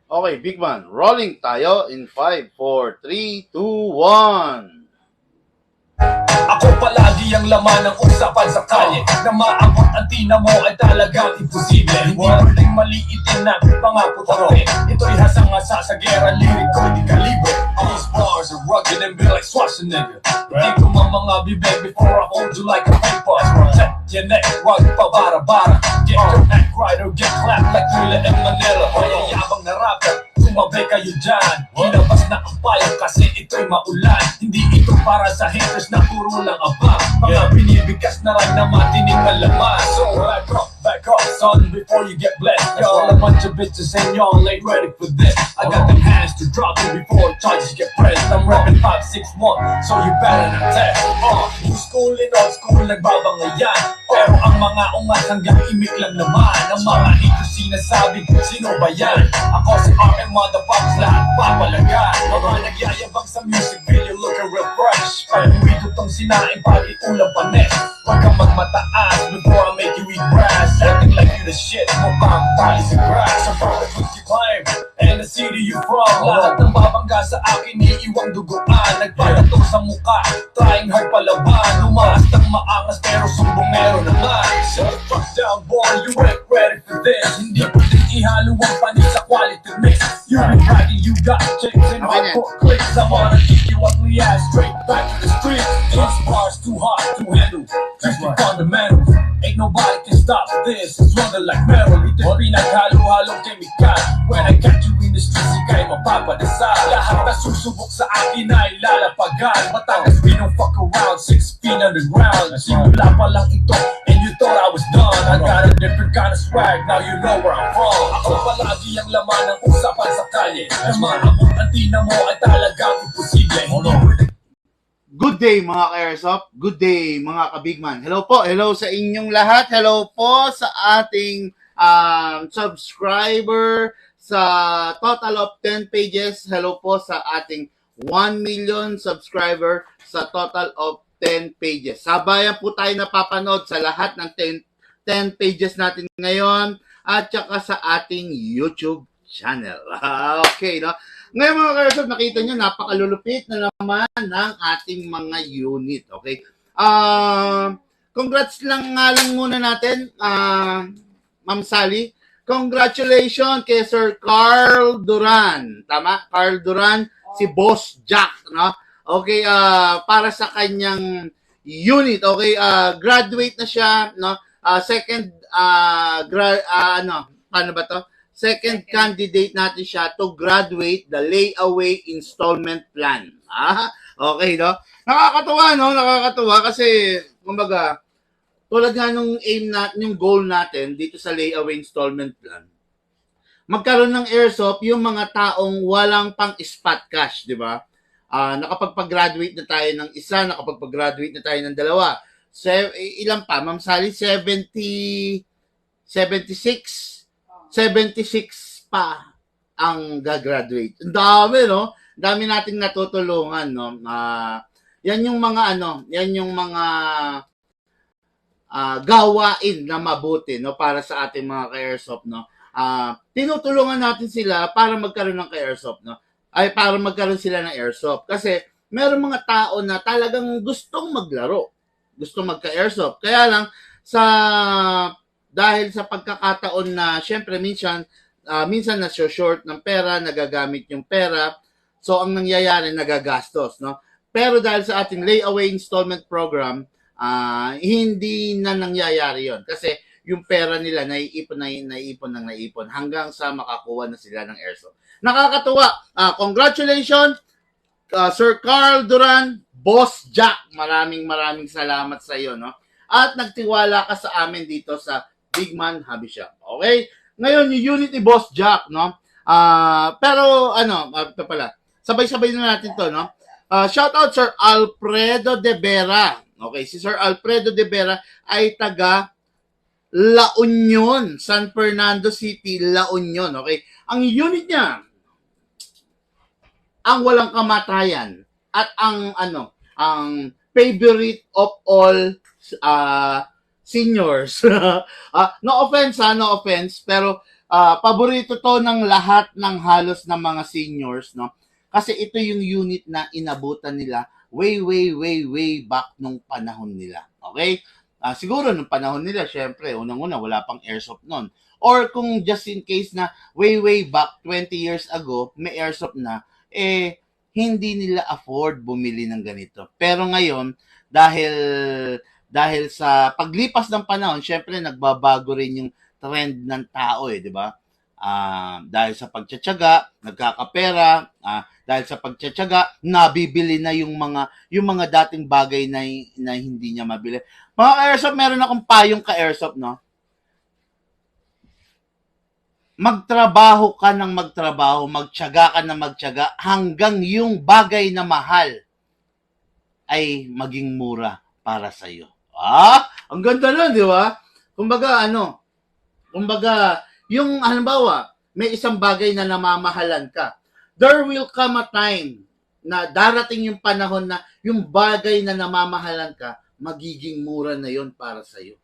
Okay, big man. Rolling tayo in 5, 4, 3, 2, 1. Ako palagi ang laman ng usapan sa kalye. Na maabot ang tina mo ay talagang imposible. Hindi pwedeng maliitin ng mga putante. Ito'y hasang-asa sa gera, lirik ko di kalibre. These bars are rugged and be like Schwarzenegger. Hindi ko mga bibig before I hold you like a paper. Protect your neck, wag pa bara-bara. Get your neck right or get clapped like Thriller and Manila. Mayayabang na rapper, sumabay kayo dyan. Hinabas na ang payo kasi ito'y maulan. Hindi ito para sa haters na puro lang abang. Mga binibigkas na rin na matinig na laman. So back up, son, before you get blessed. Y'all a bunch of bitches and y'all ain't ready for this. I got them hands to drop you before charges get pressed. I'm rapping 561, so you better not test. New school and old school nagbabangayan. Pero ang mga ungat hanggang imik lang naman. Ang mga ito sinasabi, sino ba yan? Ako si RM motherfuckers, lahat papalagan. Mga nagyayabang sa music video looking real fresh. Pero ito tong sinaing pag itulang panes. Huwag kang magmataas before I make you eat brass. Acting like you the shit, mukhang tali sa grass. I'm from the food you claim, and the city you from. Lahat ng babangga sa akin, iiwang duguan. Nagpalato sa mukha, trying hard palaban. Lumaas ng maangas pero sumbongero naman. Shut the fuck down boy, you ain't ready for this. Hindi pwedeng ihalo ang panis sa quality mix. You been bragging, you got chicks and hardcore clicks. I'm gonna kick you ugly ass straight back to the street. These bars too hard to handle, just the fundamentals. Ain't nobody can stop this, struggle like Meryl. Ito'y pinaghalo-halong chemical. When I catch you in the streets, ika'y mapapadasal. Lahat na susubok sa akin ay lalapagan. Batangas, we don't fuck around, 6 feet underground. Simula pa lang ito, and you thought I was done. I got a different kind of swag, now you know where I'm from. Ako palagi ang laman ng usapan sa kalye. Na maabot ang tina mo ay talagang imposible. Hindi pwedeng Good day mga ka-airsoft. Good day mga ka-bigman. Hello po. Hello sa inyong lahat. Hello po sa ating subscriber sa total of 10 pages. Hello po sa ating 1 million subscriber sa total of 10 pages. Sabayan po tayo napapanood sa lahat ng 10 pages natin ngayon at saka sa ating YouTube channel. Okay, no? Ngayon mga ka-airsoft, nakita nyo, napakalulupit na naman ng ating mga unit. Okay? Congrats lang nga lang muna natin, Ma'am Sally. Congratulations kay Sir Carl Duran. Tama? Carl Duran, si Boss Jack. No? Okay, para sa kanyang unit. Okay, graduate na siya. No? Second, paano ba to? Second candidate natin siya to graduate the layaway installment plan. Okay, no? Nakakatuwa, no? Nakakatuwa kasi, kumbaga, tulad nga nung aim natin, yung goal natin dito sa layaway installment plan, magkaroon ng airsoft yung mga taong walang pang spot cash, di ba? Nakapag-graduate na tayo ng isa, nakapag-graduate na tayo ng dalawa. Ilan pa? Ma'am Sally, 76 pa ang gagraduate. Ang dami, no? Dami nating natutulungan, no? Yan yung mga gawain na mabuti, no, para sa ating mga ka-airsoft, no. Tinutulungan natin sila para magkaroon ng ka-airsoft, no. Ay para magkaroon sila ng airsoft kasi meron mga tao na talagang gustong maglaro, gustong magka-airsoft. Kaya lang dahil sa pagkakataon na syempre minsan na short ng pera, nagagamit yung pera. So ang nangyayari nagagastos, no? Pero dahil sa ating layaway installment program, hindi na nangyayari 'yon kasi yung pera nila naiipon hanggang sa makakuha na sila ng airsoft. Nakakatuwa. Congratulations Sir Carl Duran, Boss Jack. Maraming salamat sa iyo, no? At nagtiwala ka sa amin dito sa Big Man Hobby Shop. Okay? Ngayon, yung unit ni Boss Jack, no? Pero, ito pala. Sabay-sabay na natin to, no? Shout out Sir Alfredo De Vera. Okay, si Sir Alfredo De Vera ay taga La Union, San Fernando City, La Union. Okay? Ang unit niya, ang walang kamatayan at ang favorite of all seniors. No offense, pero paborito to ng lahat ng halos ng mga seniors, no? Kasi ito yung unit na inabutan nila way back nung panahon nila. Okay? Siguro nung panahon nila, syempre, unang-una, wala pang airsoft nun. Or kung just in case na way back 20 years ago, may airsoft na, hindi nila afford bumili ng ganito. Pero ngayon, dahil sa paglipas ng panahon, syempre nagbabago rin yung trend ng tao di ba? Dahil sa pagtsatsaga, nagkakapera, dahil sa pagtsatsaga, nabibili na yung mga dating bagay na hindi niya mabili. Mga ka-airsoft, meron akong payong ka-airsoft, no? Magtrabaho ka ng magtrabaho, magtiyaga ka ng magtiyaga, hanggang yung bagay na mahal ay maging mura para sa iyo. Ang ganda nun, di ba? Kumbaga, yung halimbawa, may isang bagay na namamahalan ka. There will come a time na darating yung panahon na yung bagay na namamahalan ka, magiging mura na yon para sa iyo.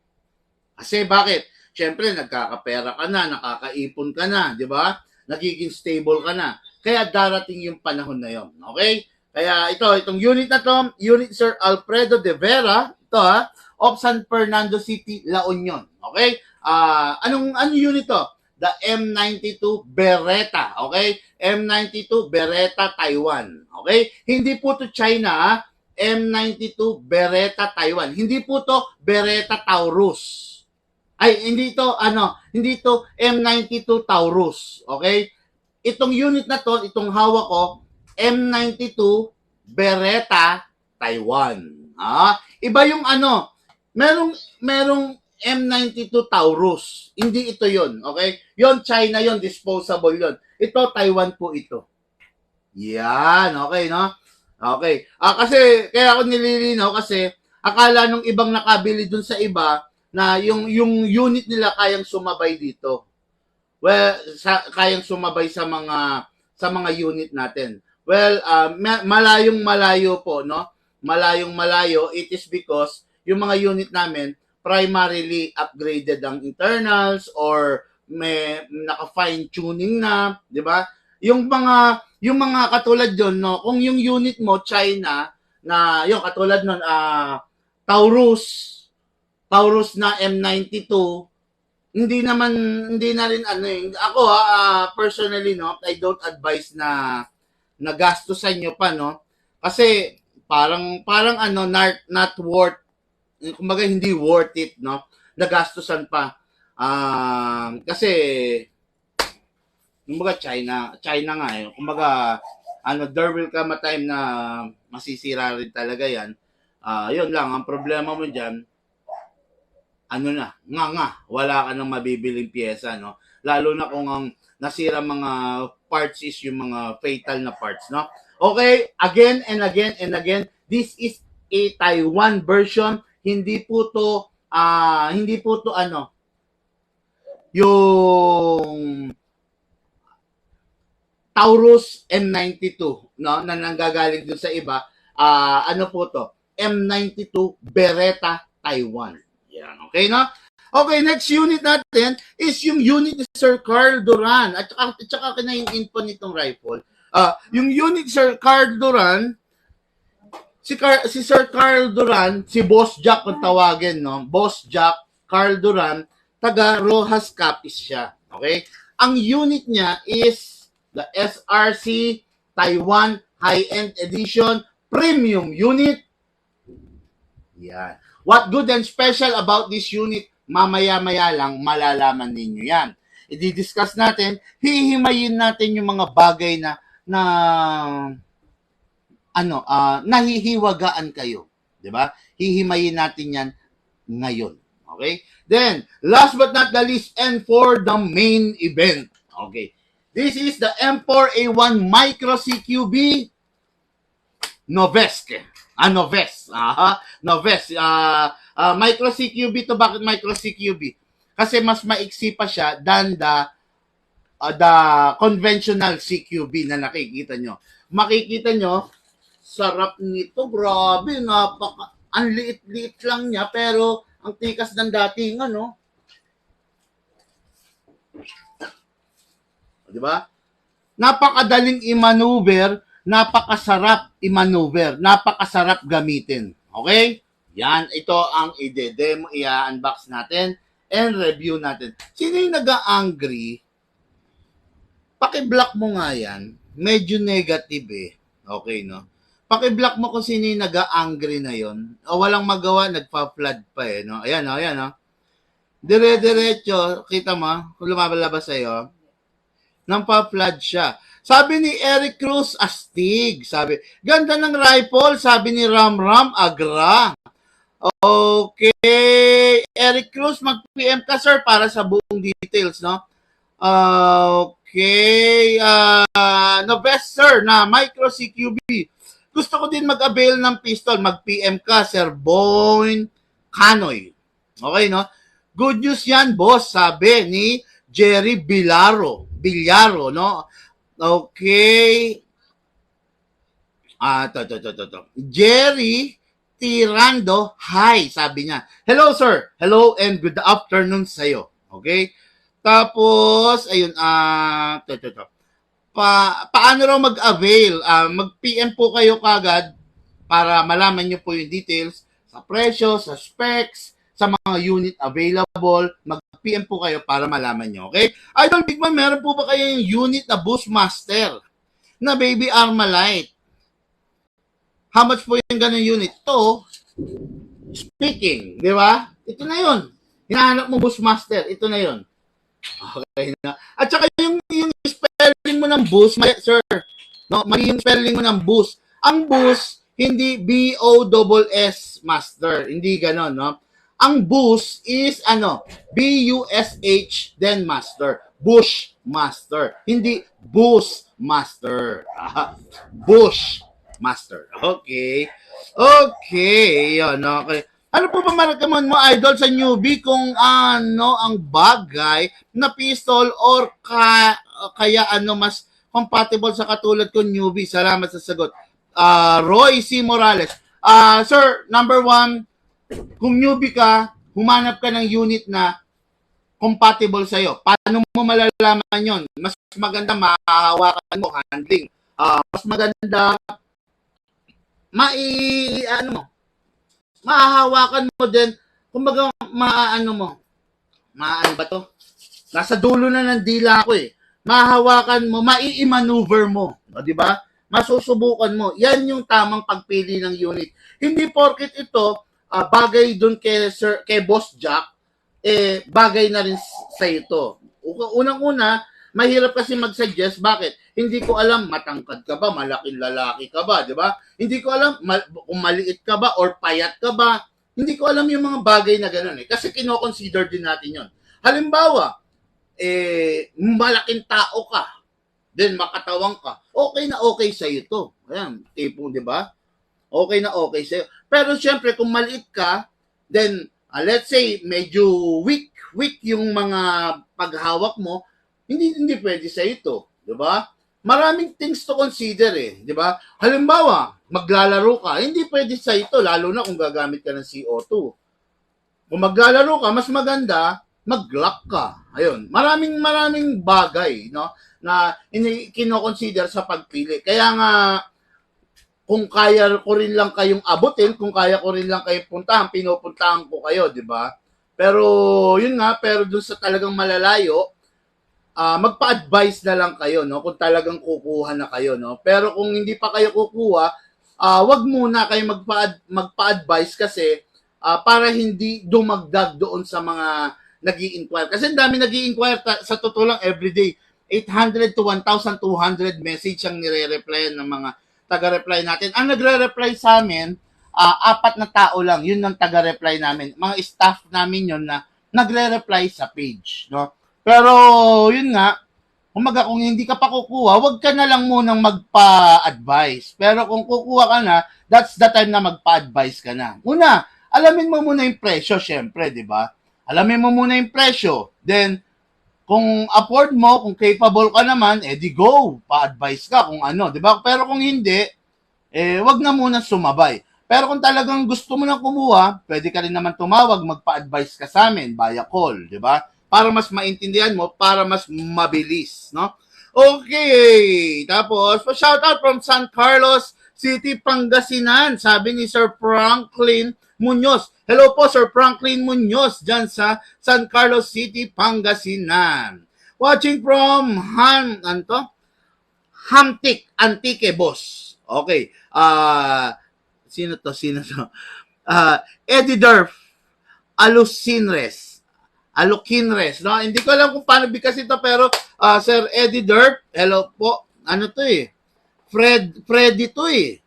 Kasi bakit? Siyempre, nagkakapera ka na, nakakaipon ka na, di ba? Nagiging stable ka na. Kaya darating yung panahon na yon. Okay? Kaya itong unit na to, Unit Sir Alfredo de Vera, of San Fernando City, La Union. Okay? Anong unit to? The M92 Beretta. Okay? M92 Beretta Taiwan. Okay? Hindi po to China, M92 Beretta Taiwan. Hindi po to Beretta Taurus. Hindi to M92 Taurus. Okay? Itong unit na to, itong hawak ko, M92 Beretta Taiwan. Iba yung merong M92 Taurus. Hindi ito yon, okay? Yon China yon, disposable yon. Ito Taiwan po ito. Yan, okay, no? Okay. Kasi kaya ako nililinaw kasi akala nung ibang nakabili dun sa iba na yung unit nila kayang sumabay dito. Well, kayang sumabay sa mga unit natin. Well, malayong-malayo po, no? Malayong-malayo, it is because yung mga unit namin primarily upgraded ang internals or may naka-fine tuning na, 'di ba? Yung mga katulad doon, no, kung yung unit mo China na yung katulad noon Taurus na M92, hindi na rin ako personally, no, I don't advise na gastusan nyo pa, no, kasi parang not worth, kumbaga hindi worth it, no, nagastusan pa. Kasi kumbaga China nga kumbaga there will come a time na masisira rin talaga yan. Yun lang ang problema mo diyan, wala ka nang mabibiling piyesa, no? Lalo na kung ang nasira mga parts is yung mga fatal na parts, no? Okay, again and again, this is a Taiwan version. Hindi po to yung Taurus M92, no? Na nanggagaling dun sa iba. Po to? M92 Beretta Taiwan. Yan, okay, no? Okay, next unit natin is yung unit ni Sir Carl Duran. At saka na yung info nitong rifle. Yung unit Sir Carl Duran, si Sir Carl Duran, si Boss Jack kung tawagin, no? Boss Jack, Carl Duran, taga Rojas Capiz siya. Okay? Ang unit niya is the SRC Taiwan High-End Edition Premium Unit. Yan. What good and special about this unit? Mamaya-maya lang malalaman ninyo yan. I-discuss natin, hihimayin natin yung mga bagay na nahihiwagaan kayo. 'Di ba? Hihimayin natin yan ngayon. Okay? Then, last but not the least, and for the main event. Okay. This is the M4A1 Micro CQB Noves. Noves. Micro CQB to. Bakit Micro CQB? Kasi mas maiksi pa siya than the conventional CQB na nakikita nyo. Makikita nyo, sarap nito. Grabe, ang liit-liit lang niya, pero ang tikas ng dating, Di ba? Napakadaling i-maneuver, napakasarap i-maneuver, napakasarap gamitin. Okay? Yan, ito ang i-demo, i-unbox natin and review natin. Sino yung nag-angry? Paki-block mo nga yan. Medyo negative eh. Okay, no? Paki-block mo kung sino yung nag-angry na yon. O walang magawa, nagpa-flood pa eh, no? Ayan, no? Ayan, no? Dire-diretso, kita mo, kung lumabalabas sa'yo, nang pa-flood siya. Sabi ni Eric Cruz, astig. Sabi, ganda ng rifle. Sabi ni Ram Ram, agra. Okay. Eric Cruz, mag-PM ka, sir, para sa buong details, no? Okay. No best, sir, na Micro CQB. Gusto ko din mag-avail ng pistol. Mag-PM ka, Sir Boyne Canoy. Okay, no? Good news yan, boss, sabi ni Jerry Bilyaro, no? Okay. To. Jerry Tirando, hi, sabi niya. Hello, sir. Hello and good afternoon sa'yo. Okay? Tapos, ayun, paano raw mag-avail? Mag-PM po kayo kagad para malaman nyo po yung details sa presyo, sa specs, sa mga unit available. Mag-PM po kayo para malaman nyo. Okay? Idol Big Man, meron po ba kayo yung unit na Bushmaster na Baby Armalite? How much po yung ganun unit? Ito, speaking, di ba? Ito na yun. Hinahanap mo Bushmaster, ito na yun. Okay na. At saka yung spelling mo ng boost, sir, no, mali yung spelling mo ng boost. Ang boost, hindi B-O-S-S master. Hindi ganon, no? Ang boost is, B-U-S-H, then master. Bush master. Hindi boost master. Bush master. Okay. Okay. Yun, okay. Ano po ba ma-recommend mo, idol, sa newbie kung ano ang bagay na pistol or kaya mas compatible sa katulad ko newbie? Salamat sa sagot. Roy C. Morales. Sir, number 1, kung newbie ka, humanap ka ng unit na compatible sa'yo. Paano mo malalaman yon? Mas maganda mahahawakan mo, handling. Mas maganda mahahawakan mo din, kumbaga, maano ba to? Nasa dulo na ng dila ko eh. Mahahawakan mo, mai-maneuver mo. O, di ba? Masusubukan mo. Yan yung tamang pagpili ng unit. Hindi porket ito, bagay dun kay Boss Jack, bagay na rin sa ito. Unang-una, mahirap kasi mag-suggest. Bakit? Hindi ko alam, matangkad ka ba, malaking lalaki ka ba, di ba? Hindi ko alam kung maliit ka ba or payat ka ba. Hindi ko alam yung mga bagay na gano'n eh. Kasi kino-consider din natin yon. Halimbawa, malaking tao ka, then makatawang ka, okay na okay sa'yo to. Ayan, tipong, di ba? Okay na okay sa'yo. Pero syempre, kung maliit ka, then, let's say, medyo weak yung mga paghawak mo, hindi pwede sa ito, 'di ba? Maraming things to consider eh, 'di ba? Halimbawa, maglalaro ka, hindi pwede sa ito lalo na kung gagamit ka ng CO2. Kung maglalaro ka, mas maganda mag-lock ka. Ayun, maraming bagay, no, na kino-consider sa pagpili. Kaya nga kung kaya ko rin lang kayong abutin, kung kaya ko rin lang kayong puntahan, pinupuntahan ko kayo, 'di ba? Pero yun nga, pero dun sa talagang malalayo, magpa-advise na lang kayo, no? Kung talagang kukuha na kayo, no? Pero kung hindi pa kayo kukuha, wag muna kayo magpa-advise kasi para hindi dumagdag doon sa mga nag-i-inquire. Kasi ang dami nag-i-inquire sa totoo lang everyday. 800 to 1,200 message ang nire-reply ng mga taga-reply natin. Ang nagre-reply sa amin, 4 na tao lang. Yun ang taga-reply namin. Mga staff namin yun na nagre-reply sa page, no? Pero, yun nga, kung hindi ka pa kukuha, wag ka na lang munang magpa-advise. Pero kung kukuha ka na, that's the time na magpa-advise ka na. Una, alamin mo muna yung presyo, syempre, di ba? Alamin mo muna yung presyo. Then, kung afford mo, kung capable ka naman, di go, pa-advise ka kung ano, di ba? Pero kung hindi, wag na muna sumabay. Pero kung talagang gusto mo na kumuha, pwede ka rin naman tumawag, magpa-advise ka sa amin via call, di ba? Para mas maintindihan mo, para mas mabilis, no? Okay. Tapos, pa-shoutout from San Carlos City, Pangasinan. Sabi ni Sir Franklin Munoz. Hello po, Sir Franklin Munoz, dyan sa San Carlos City, Pangasinan. Watching from Hamtik, Antique, boss. Okay. Sino to? Eddie Durf, Alukinres, no? Hindi ko alam kung paano bigkas ito, pero Sir Eddie Durf, hello po. Ano to eh? Freddy to eh.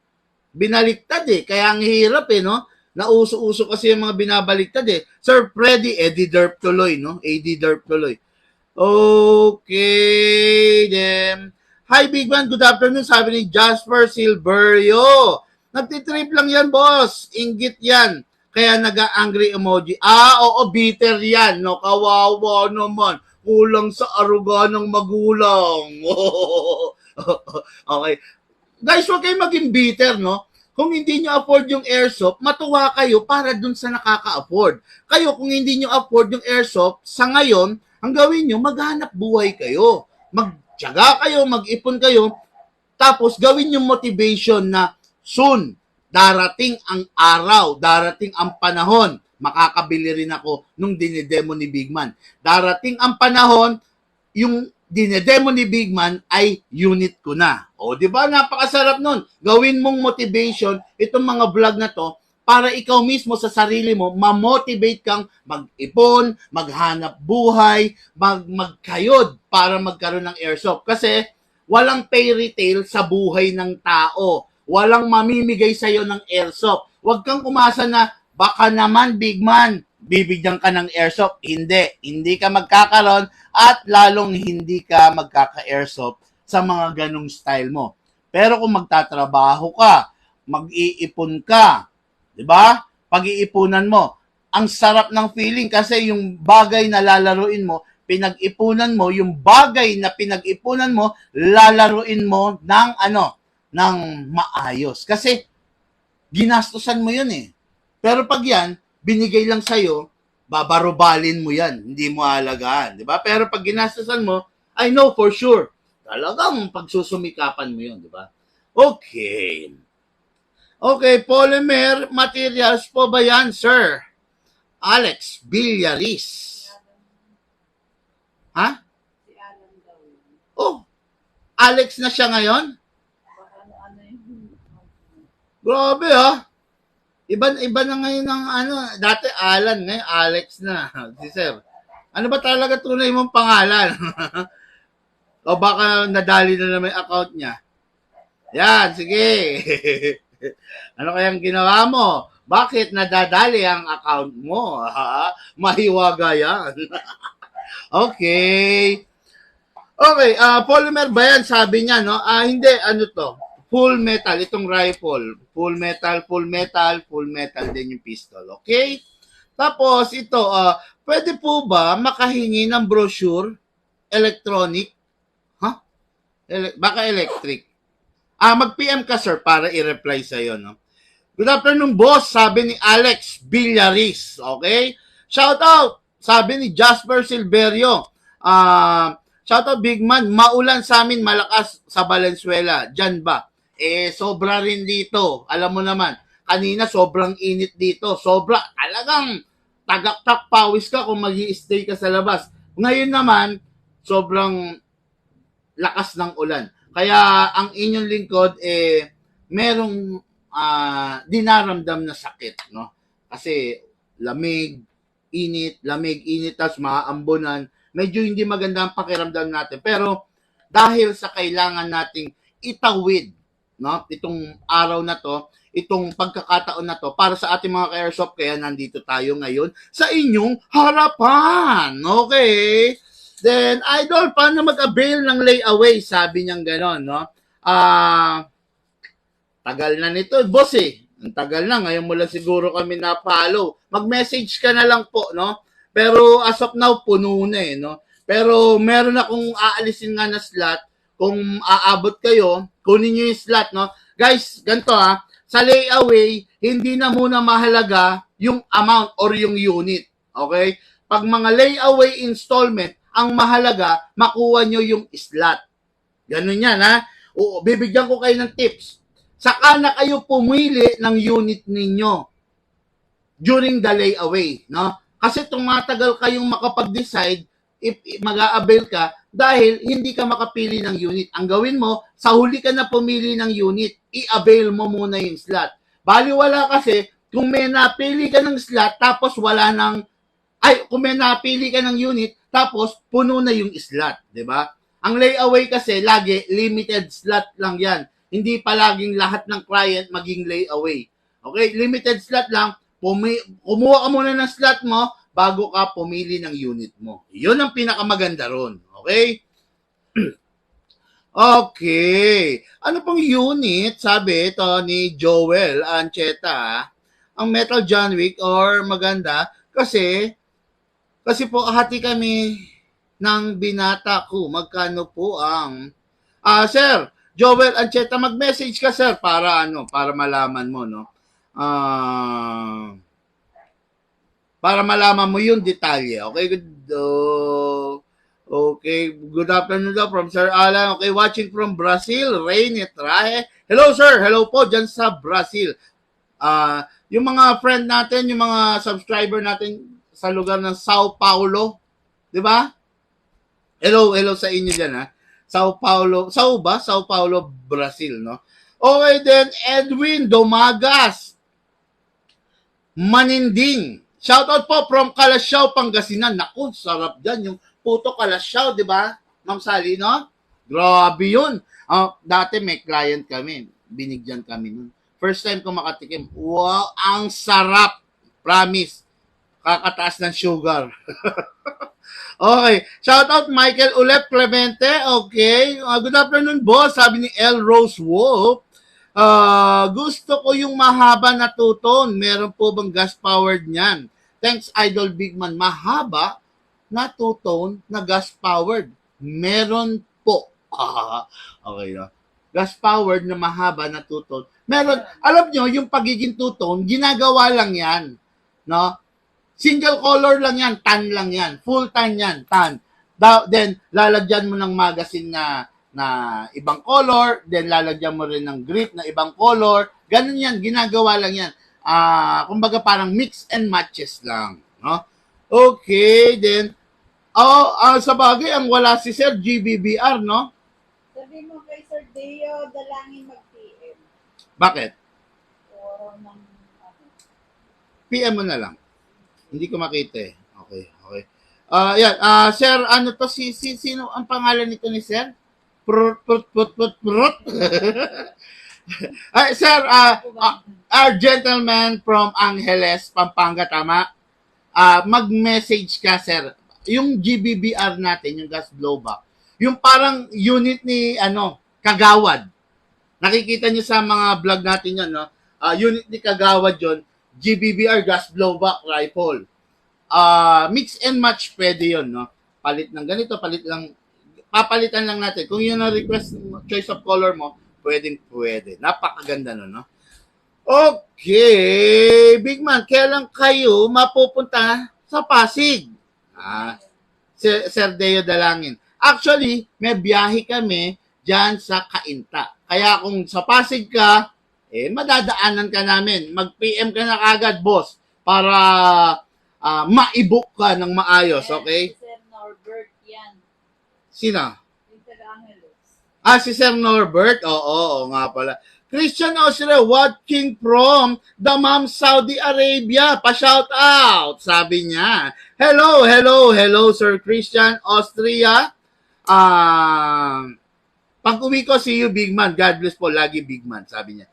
Binaliktad eh. Kaya ang hirap eh, no? Nauso-uso kasi yung mga binabaliktad eh. Sir Freddy, Eddie Durf tuloy, no? Eddie Durf tuloy. Okay, then. Hi, Big Man. Good afternoon. Sabi ni Jasper Silverio. Nagtitrip lang yan, boss. Inggit yan. Kaya nag-angry emoji. Oo, bitter yan. No? Kawawa naman. Kulang sa aruga ng magulang. Okay. Guys, huwag kayo maging bitter, no? Kung hindi nyo afford yung airsoft, matuwa kayo para dun sa nakaka-afford. Kayo, kung hindi nyo afford yung airsoft, sa ngayon, ang gawin nyo, maghanap buhay kayo. Magtiyaga kayo, mag-ipon kayo, tapos gawin yung motivation na soon, darating ang araw, darating ang panahon, makakabili rin ako nung dinidemo ni Big Man. Darating ang panahon, yung dinedemo ni Big Man ay unit ko na. O, di ba? Napakasarap nun. Gawin mong motivation itong mga vlog na to para ikaw mismo sa sarili mo, ma-motivate kang mag-ipon, maghanap buhay, magkayod para magkaroon ng airsoft. Kasi walang pay retail sa buhay ng tao. Walang mamimigay sa'yo ng airsoft. Huwag kang umasa na, baka naman, Big Man, bibigyan ka ng airsoft. Hindi ka magkakaroon at lalong hindi ka magkaka-airsoft sa mga ganong style mo. Pero kung magtatrabaho ka, mag-iipon ka, di ba? Pag-iipunan mo, ang sarap ng feeling kasi yung bagay na lalaruin mo, pinag-ipunan mo, yung bagay na pinag-ipunan mo, lalaruin mo ng ng maayos. Kasi ginastusan mo yun eh. Pero pag yan, binigay lang sa'yo, babarubalin mo yan. Hindi mo alagaan. Di ba? Pero pag ginastusan mo, I know for sure, talagang pagsusumikapan mo yun. Di ba? Okay. Okay, polymer materials po ba yan, sir? Alex Villaris. Ha? Oh, Alex na siya ngayon? Grabe ha. Iba na ngayon ng dati Alan, ngayon Alex na. Si sir. Ano ba talaga tunay mong pangalan? O baka nadali na naman yung account niya. Yan, sige. Ano kayang ginawa mo? Bakit nadadali ang account mo? Mahiwaga yan. Okay. Okay, polymer ba yan? Sabi niya, no? Hindi, ano to? Full metal, itong rifle. Full metal din yung pistol. Okay? Tapos, ito, pwede po ba makahingi ng brochure? Electronic? Huh? Baka electric. Mag-PM ka, sir, para i-reply sa'yo, no? Good afternoon, boss, sabi ni Alex Villaris. Okay? Shout out, sabi ni Jasper Silverio. Shout out, Big Man. Maulan sa amin, malakas sa Valenzuela. Diyan ba? Sobra rin dito. Alam mo naman, kanina sobrang init dito. Sobra. Talagang tagaktak pawis ka kung mag-i-stay ka sa labas. Ngayon naman, sobrang lakas ng ulan. Kaya ang inyong lingkod, merong dinaramdam na sakit. No? Kasi lamig, init, tapos maaambunan. Medyo hindi maganda ang pakiramdam natin. Pero dahil sa kailangan nating itawid, no, itong araw na to, itong pagkakataon na to para sa ating mga ka-airsoft, kaya nandito tayo ngayon sa inyong harapan. Okay? Then, idol, paano mag-avail ng layaway? Sabi niyang gano'n, no? Tagal na nito, boss eh. Ang tagal na, ngayon mo lang siguro kami na-follow. Mag-message ka na lang po, no? Pero as of now, puno na eh, no? Pero meron akong aalisin nga na slot. Kung aabot kayo, kunin nyo yung slot, no? Guys, ganito sa layaway, hindi na muna mahalaga yung amount or yung unit. Okay? Pag mga layaway installment, ang mahalaga, makuha nyo yung slot. Ganun yan, ha? Oo, bibigyan ko kayo ng tips. Saka na kayo pumili ng unit ninyo during the layaway, no? Kasi tumatagal kayong makapag-decide if mag-a-avail ka dahil hindi ka makapili ng unit. Ang gawin mo, sa huli ka na pumili ng unit, i-avail mo muna yung slot. Baliwala kasi kung may napili ka ng slot tapos wala nang kung may napili ka ng unit tapos puno na yung slot, 'di ba? Ang layaway kasi lagi limited slot lang 'yan. Hindi palaging lahat ng client maging layaway. Okay, limited slot lang. Kumuha ka muna ng slot mo bago ka pumili ng unit mo. 'Yun ang pinakamaganda ron. Okay? Okay. Ano pong unit, sabi ito ni Joel Ancheta, ang Metal John Wick or maganda kasi po hati kami ng binata ko. Magkano po ang Sir Joel Ancheta, mag-message ka sir para malaman mo, no. Para malaman mo yung detalye. Okay, okay, good afternoon daw from Sir Alan. Okay, watching from Brazil, Rain Etrahe. Hello sir, hello po dyan sa Brazil. Yung mga friend natin, yung mga subscriber natin sa lugar ng Sao Paulo, di ba? Hello sa inyo dyan, ha? Sao Paulo, Brazil, no? Okay, then Edwin Domagas, Maninding. Shoutout po from Kalasyaw, Pangasinan. Naku, sarap dyan. Yung puto Kalasyaw, di ba? Ma'am Sally, no? Grabe yun. Dati may client kami. Binigyan kami nun. First time ko makatikim. Wow, ang sarap. Promise. Kakataas ng sugar. Okay. Shoutout Michael Ulep Clemente. Okay. Good afternoon, boss. Sabi ni L. Rose Wolf. Gusto ko yung mahaba na tuton. Meron po bang gas-powered niyan? Thanks, Idol Bigman. Mahaba na two-tone na gas-powered. Meron po. Okay. Gas-powered na mahaba na two-tone. Meron. Alam nyo, yung pagiging two-tone, ginagawa lang yan. No? Single color lang yan. Tan lang yan. Full tan yan. Tan. Then, lalagyan mo ng magazine na ibang color. Then, lalagyan mo rin ng grip na ibang color. Ganun yan. Ginagawa lang yan. Kumbaga parang mix and matches lang, no? Okay, then sa bagay ang wala si Sir GBBR, no? Sabi mo kay Sir Deo, dalangin mag-PM. Bakit? Or ng PM mo na lang. Hindi ko makita eh. Okay. Yan, Sir, ano to sino ang pangalan nito ni Sir? Prut. Ay, Sir, our gentleman from Angeles, Pampanga, tama? Mag-message ka, sir. Yung GBBR natin, yung gas blowback, yung parang unit ni, Kagawad. Nakikita niyo sa mga vlog natin yun, no? Unit ni Kagawad yun, GBBR gas blowback rifle. Mix and match pwede yun, no? Palit ng ganito, papalitan lang natin. Kung yun ang request, choice of color mo, pwede. Napakaganda nun, no? Okay, Big Man, kailan kayo mapupunta sa Pasig? Sir Deo Dalangin. Actually, may biyahe kami dyan sa Cainta. Kaya kung sa Pasig ka, madadaanan ka namin. Mag-PM ka na kagad, boss, para ma-book ka ng maayos, okay? Sir Norbert yan. Sino? Yung Taga-Angeles. Si Sir Norbert? Oo nga pala. Christian Austria watching from Dammam, Saudi Arabia. Pa-shout out, sabi niya. Hello, Sir Christian Austria. Pag uwi ko, see you, Big Man. God bless po, lagi Big Man, sabi niya.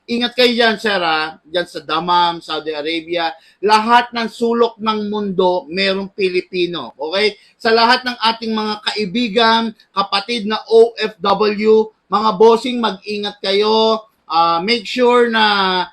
Ingat kayo dyan, sir, dyan sa Dammam, Saudi Arabia. Lahat ng sulok ng mundo, merong Pilipino. Okay? Sa lahat ng ating mga kaibigan, kapatid na OFW, mga bossing, mag-ingat kayo. Make sure na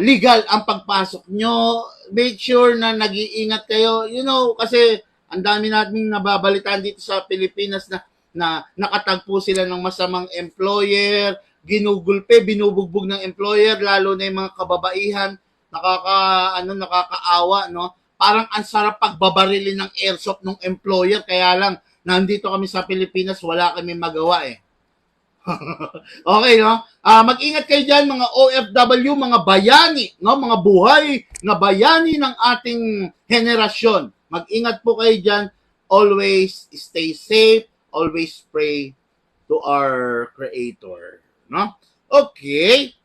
legal ang pagpasok nyo. Make sure na nag-iingat kayo. You know, kasi ang dami nating nababalitaan dito sa Pilipinas na nakatagpo sila ng masamang employer, ginugulpe, binubugbog ng employer, lalo na yung mga kababaihan, nakakaawa, no? Parang ang sarap pagbabarilin ng airsoft ng employer, kaya lang nandito kami sa Pilipinas, wala kami magawa eh. Okay, no? Mag-ingat kayo dyan, mga OFW, mga bayani, no? Mga buhay na bayani ng ating henerasyon. Mag-ingat po kayo dyan. Always stay safe. Always pray to our Creator. No? Okay.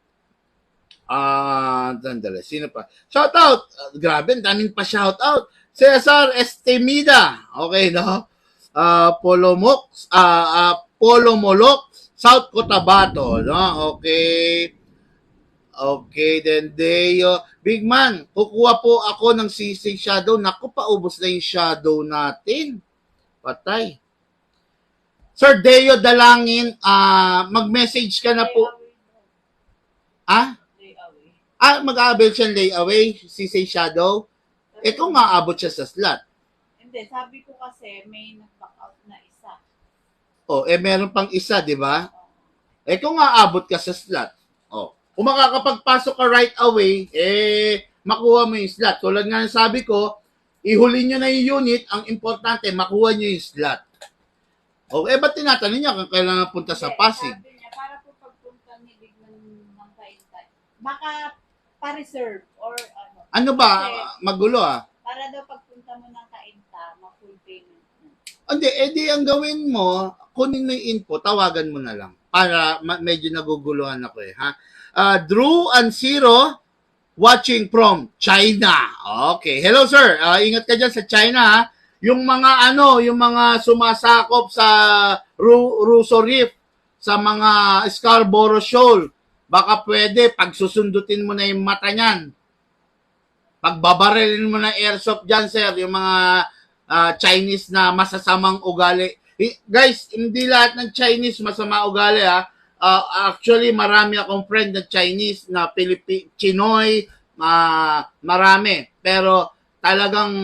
Dandali. Sino pa? Shout out. Grabe, daming pa shout out. Cesar Estemida. Okay, no? Polomolok, South Cotabato, no? Okay. Okay, then Deo. Big man, kukuha po ako ng CC Shadow. Naku, paubos na yung shadow natin. Patay. Sir Deo Dalangin, mag-message ka na po. Mag-aabel siya layaway, CC Shadow. Kung maabot siya sa slot. Hindi, sabi ko kasi may nag-back out na isa. Meron pang isa, di ba? Kung aabot ka sa slot, kung makakapagpasok ka right away, makuha mo yung slot. Tulad nga ng sabi ko, ihuli nyo na yung unit, ang importante, makuha nyo yung slot. Ba't tinatanong niya kung kailangan punta sa Pasig? Sabi niya, para po pagpunta ni Bigman ng Kaintay, baka pa-reserve or ano. Ano ba? Kasi, Magulo para daw pagpunta mo ng Kainta, ma-full payment mo. Hindi, ang gawin mo, kunin mo yung info, tawagan mo na lang. Para medyo naguguluhan ako ha. Drew and Zero watching from China. Okay. Hello sir. Ingat ka dyan sa China ha. Yung mga sumasakop sa Russo Reef, sa mga Scarborough Shoal, baka pwede pagsusundutin mo na yung mata niyan. Pagbabarilin mo na airsoft dyan sir, yung mga Chinese na masasamang ugali. Guys, hindi lahat ng Chinese masama ugali ha. Actually, marami akong friend na Chinese, na Chinoy, marami. Pero talagang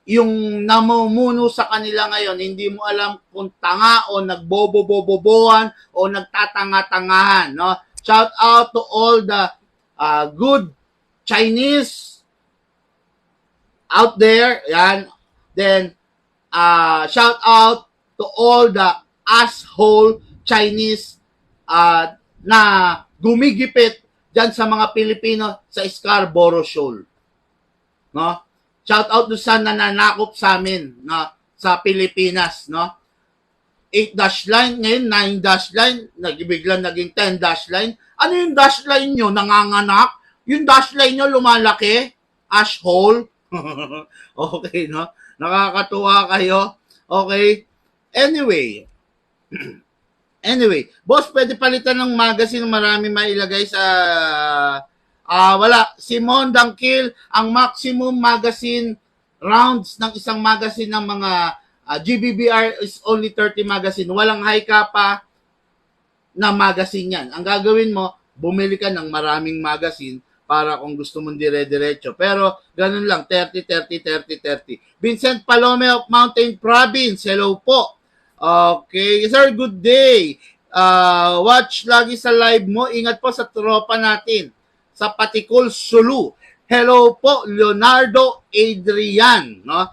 yung namumuno sa kanila ngayon, hindi mo alam kung tanga o nagbobobobobohan o nagtatanga-tangahan. No? Shout out to all the good Chinese out there. Yan. Then, shout out to all the asshole Chinese na gumigipit dyan sa mga Pilipino sa Scarborough Shoal. No? Shout out doon sa nananakop sa amin, no? Sa Pilipinas, no? 8 dash line, ngayon 9 dash line, biglang naging 10 dash line. Ano yung dash line nyo? Nanganganak? Yung dash line nyo lumalaki? Asshole? Okay, no? Nakakatuwa kayo. Okay? Anyway, boss, pwede palitan ng magazine, marami mailagay sa wala. Simon Dangkil, ang maximum magazine rounds ng isang magazine ng mga GBBR is only 30 magazine. Walang high kappa na magazine yan. Ang gagawin mo, bumili ka ng maraming magazine para kung gusto mong dire-diretso. Pero ganun lang, 30. Vincent Palome of Mountain Province, hello po. Okay, sir, good day. Watch lagi sa live mo. Ingat po sa tropa natin sa Patikul, Sulu. Hello po, Leonardo Adrian. No?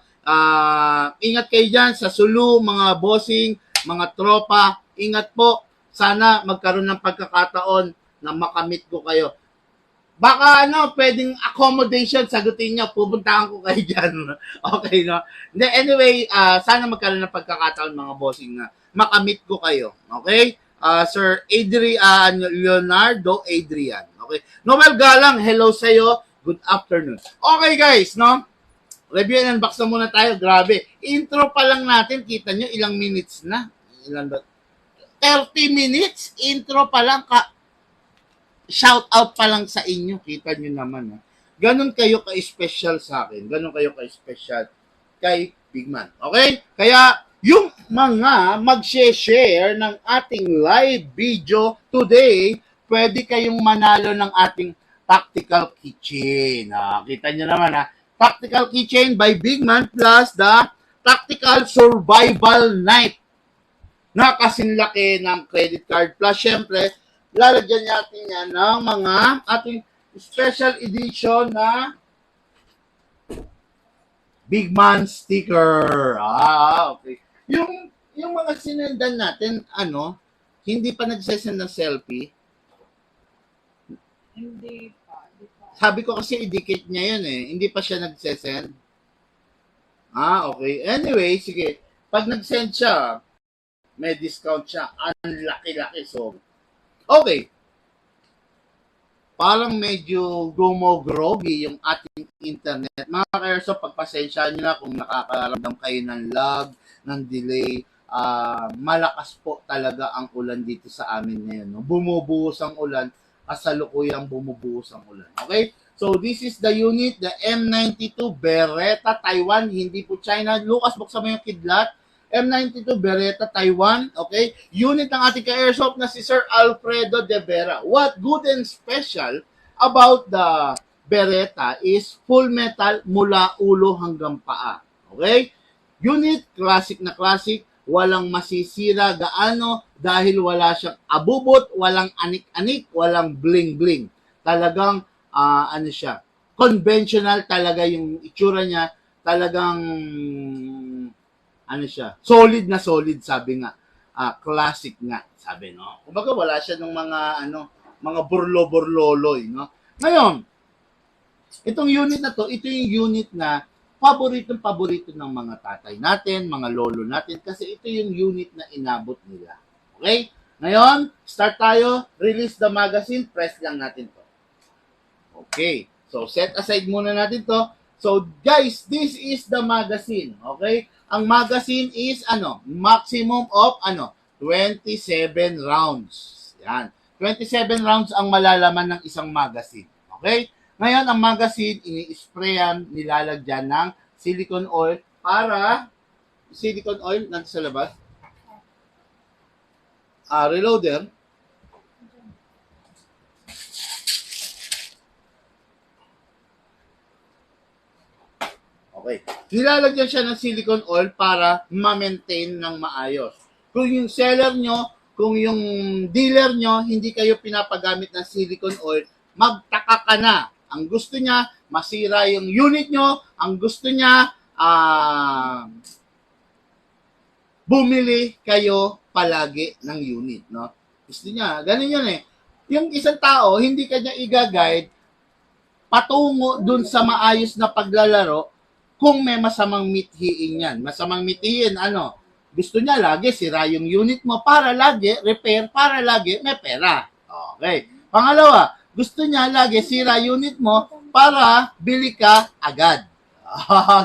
Ingat kayo dyan sa Sulu, mga bossing, mga tropa. Ingat po. Sana magkaroon ng pagkakataon na makamit ko kayo. Baka pwedeng accommodation, sagutin nyo, pupuntahan ko kayo dyan. Okay, no? Anyway, sana magkaroon ng pagkakataon, mga bossing, na makamit ko kayo. Okay? Sir Adrian, Leonardo Adrian. Okay? Noel Galang, hello sa'yo. Good afternoon. Okay, guys, no? Review and unbox na muna tayo. Grabe. Intro pa lang natin, kita nyo, ilang minutes na. 30 minutes, intro pa lang, shout out pa lang sa inyo, kita nyo naman. Ha? Ganon kayo ka-special sa akin. Ganon kayo ka-special kay Big Man. Okay? Kaya, yung mga mag-share ng ating live video today, pwede kayong manalo ng ating Tactical Keychain. Kita nyo naman ha. Tactical Keychain by Big Man plus the Tactical Survival Knife na kasinlaki ng credit card. Plus, syempre, lalagyan natin yan ng mga ating special edition na Big Man sticker. Okay. yung mga sinendan natin, hindi pa nagsesend ng selfie. Hindi pa. Sabi ko kasi idikit niya yun eh. Hindi pa siya nagsesend. Okay. Anyway, sige. Pag nag-send siya, may discount siya. Ang laki-laki. So, okay. Parang medyo gumogroggy yung ating internet. Mga ka-airsoft, pagpasensya nyo na kung nakakaramdam kayo ng lag, ng delay. Malakas po talaga ang ulan dito sa amin ngayon. No? Bumubuhos ang ulan, kasalukuyang bumubuhos ang ulan. Okay? So, this is the unit, the M92 Beretta Taiwan, hindi po China. Lucas, buksan mo yung kidlat. M92 Beretta Taiwan, okay? Unit ng ating ka-airsoft na si Sir Alfredo De Vera. What good and special about the Beretta is full metal mula ulo hanggang paa. Okay? Unit, classic na classic, walang masisira gaano dahil wala siyang abubot, walang anik-anik, walang bling-bling. Talagang, siya, conventional talaga yung itsura niya, talagang siya, solid na solid, sabi nga. Classic nga, sabi, no? Kumbaga, wala siya ng mga burlo-burloloy, no? Ngayon, itong unit na to, ito yung unit na paborito ng mga tatay natin, mga lolo natin, kasi ito yung unit na inabot nila. Okay? Ngayon, start tayo, release the magazine, press lang natin to. Okay. So, set aside muna natin to. So, guys, this is the magazine. Okay? Ang magazine is, maximum of, 27 rounds. Yan. 27 rounds ang malalaman ng isang magazine. Okay? Ngayon, ang magazine, ini-sprayan, nilalagyan ng silicone oil para, silicone oil, nandito sa labas, reloader, okay. Nilalagyan siya ng silicone oil para ma-maintain ng maayos. Kung yung seller nyo, kung yung dealer nyo, hindi kayo pinapagamit ng silicone oil, magtaka ka na. Ang gusto niya, masira yung unit nyo. Ang gusto niya, bumili kayo palagi ng unit. No? Gusto niya, ganun yun eh. Yung isang tao, hindi kanya i-guide patungo dun sa maayos na paglalaro kung may masamang mithiin yan. Masamang mithiin, gusto niya lagi sira yung unit mo para lagi repair, para lagi may pera. Okay. Pangalawa, gusto niya lagi sira unit mo para bili ka agad.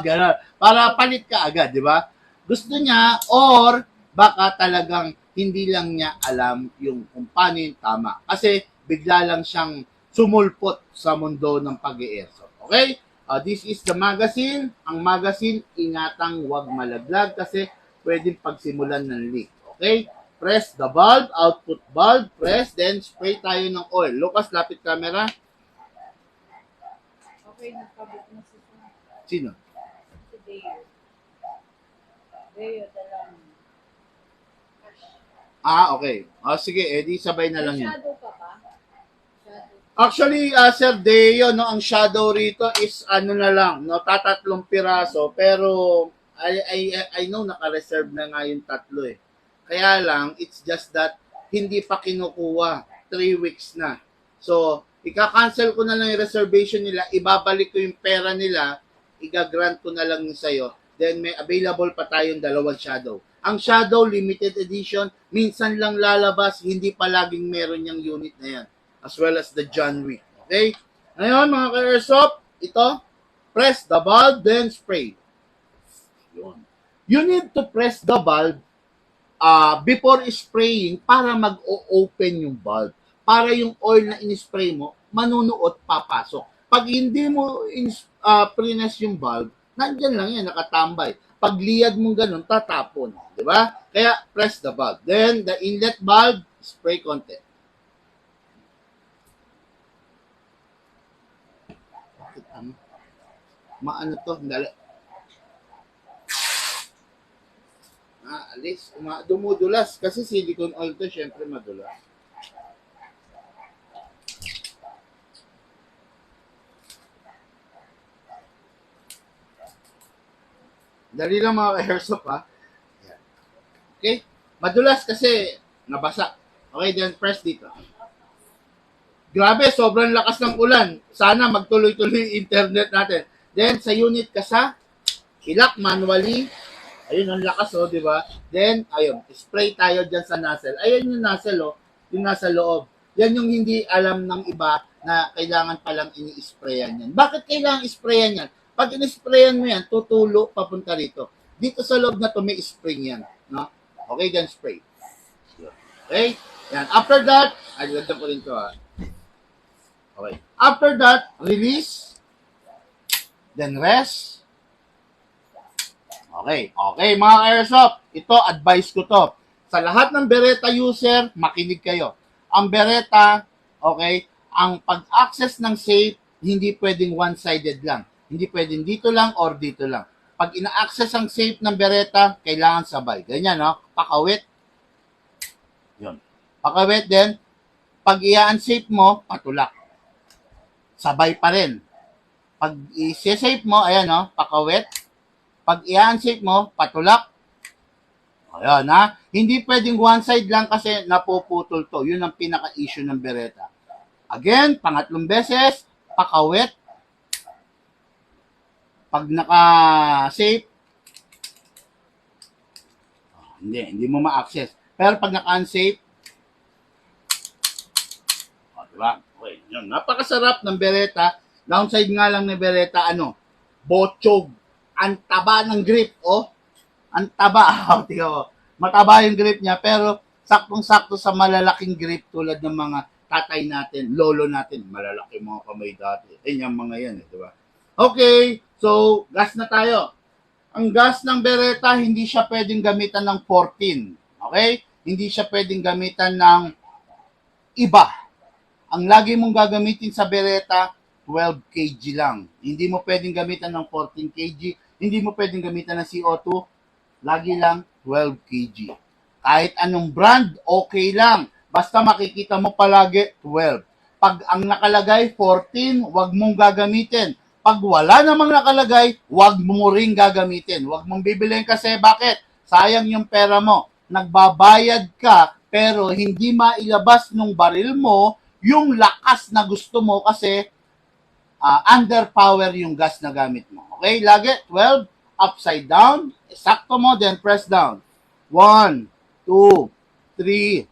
Ganun. Para palit ka agad, di ba? Gusto niya, or baka talagang hindi lang niya alam yung kung paano yung tama. Kasi bigla lang siyang sumulpot sa mundo ng pag-i-airsoft. Okay? This is the magazine. Ang magazine, ingatang huwag malaglag kasi pwedeng pagsimulan ng leak. Okay? Press the bulb, output bulb, press, then spray tayo ng oil. Lucas, lapit camera. Okay, nagpabot na si Sino? Deo. Deo, dalang. Okay. Sige, edi sabay na lang yun. Shadow ka pa? Shadow. Actually, Sir Deo, ang shadow rito is na lang, tatatlong piraso, pero I know naka-reserve na nga yung tatlo eh. Kaya lang, it's just that hindi pa kinukuha. 3 weeks na. So, ika-cancel ko na lang yung reservation nila, ibabalik ko yung pera nila, i-grant ko na lang yung sa'yo, then may available pa tayong 2 shadow. Ang shadow, limited edition, minsan lang lalabas, hindi pa laging meron yung unit na yan. As well as the John Wick. Okay? Ngayon, mga ka-airsoft, ito, press the bulb, then spray. Yun. You need to press the bulb before spraying para mag-open yung bulb. Para yung oil na in-spray mo, manunuot, papasok. Pag hindi mo press yung bulb, nandyan lang yan, nakatambay. Pag liyad mo ganun, tatapon. Di ba? Kaya, press the bulb. Then, the inlet bulb, spray konti. Maano to? Alis. Dumudulas. Kasi silicone oil to, syempre madulas. Dali lang mga ka-airsoft ha. Okay? Madulas kasi nabasa. Okay, then press dito. Grabe, sobrang lakas ng ulan. Sana magtuloy-tuloy yung internet natin. Then, sa unit ka sa ilak manually. Ayun, ang lakas, oh, di ba? Then, ayun, spray tayo dyan sa nozzle. Ayun yung nozzle, oh, yung nasa loob. Yan yung hindi alam ng iba na kailangan palang ini-sprayan yan. Bakit kailangan isprayan yan? Pag in-sprayan mo yan, tutulo papunta rito. Dito sa loob na to may spring yan. No? Okay, then spray. Okay? Yan. After that, ay, lagyan ko rin to, ha. Okay. After that, release. Then rest. Okay. Okay, mga airsoft. Ito, advice ko to. Sa lahat ng Beretta user, makinig kayo. Ang Beretta, okay, ang pag-access ng safe, hindi pwedeng one-sided lang. Hindi pwedeng dito lang or dito lang. Pag ina-access ang safe ng Beretta, kailangan sabay. Ganyan, no? Pakawit. Yun. Pakawit din. Pag i-unsafe mo, patulak. Sabay pa rin. Pag i-safe mo, ayan, no? Pakawit. Pag i-unsafe mo, patulak. Ayan, ha? Hindi pwedeng one side lang kasi napuputol to. Yun ang pinaka-issue ng Beretta. Again, pangatlong beses, pakawit. Pag naka-safe, hindi mo ma-access. Pero pag naka-unsafe, diba? Okay, yun. Napakasarap ng Beretta. Downside nga lang ng Beretta, botsog. Ang taba ng grip, oh. Ang taba. Tingnan mo. Mataba yung grip niya, pero saktong-sakto sa malalaking grip tulad ng mga tatay natin, lolo natin. Malalaki mga kamay dati. Yung mga yan, diba? Okay, so gas na tayo. Ang gas ng Beretta, hindi siya pwedeng gamitan ng 14. Okay? Hindi siya pwedeng gamitan ng iba. Ang lagi mong gagamitin sa Beretta, 12 kg lang. Hindi mo pwedeng gamitan ng 14 kg. Hindi mo pwedeng gamitan ng CO2. Lagi lang 12 kg. Kahit anong brand, okay lang. Basta makikita mo palagi 12. Pag ang nakalagay 14, wag mong gagamitin. Pag wala namang nakalagay, wag mo ring gagamitin. Wag mong bibilhin kasi bakit? Sayang yung pera mo. Nagbabayad ka pero hindi mailabas nung baril mo yung lakas na gusto mo kasi underpower yung gas na gamit mo. Okay? Lagi 12 upside down, sakto mo, then press down. 1, 2, 3,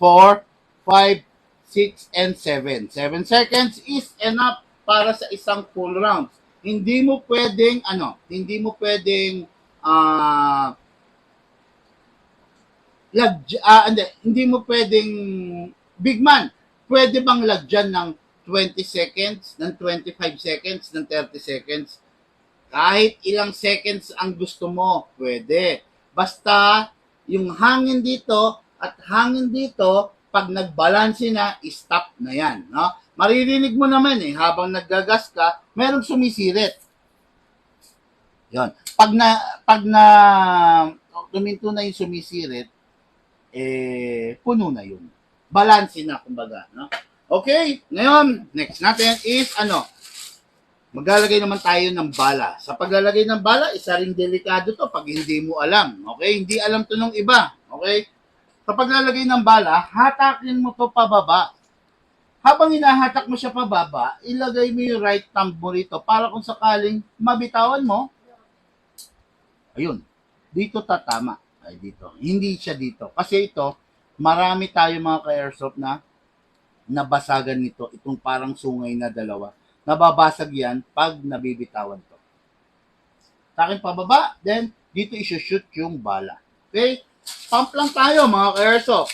4, 5, 6, and 7. 7 seconds is enough para sa isang full round. Hindi mo pwedeng, hindi mo pwedeng, big man, pwede bang lagyan ng 20 seconds, ng 25 seconds, ng 30 seconds? Kahit ilang seconds ang gusto mo, pwede. Basta, yung hangin dito at hangin dito, pag nagbalanse na, stop na yan. No? Maririnig mo naman habang naggagas ka, merong sumisirit. Yon. Pag na tuminto na yung sumisirit, puno na yun. Balanse na, kumbaga. No? Okay, ngayon, next natin is maglalagay naman tayo ng bala. Sa paglalagay ng bala, isa ring delikado to pag hindi mo alam. Okay, hindi alam to nung iba. Okay, sa paglalagay ng bala, hatakin mo to pababa. Habang hinahatak mo siya pababa, ilagay mo yung right thumb mo rito para kung sakaling mabitawan mo, ayun, dito tatama. Ay, dito. Hindi siya dito. Kasi ito, marami tayo mga ka-airsoft na nabasagan nito. Itong parang sungay na dalawa. Nababasag yan pag nabibitawan to. Sa akin pababa, then dito isushoot yung bala. Okay? Pump lang tayo mga ka-airsoft.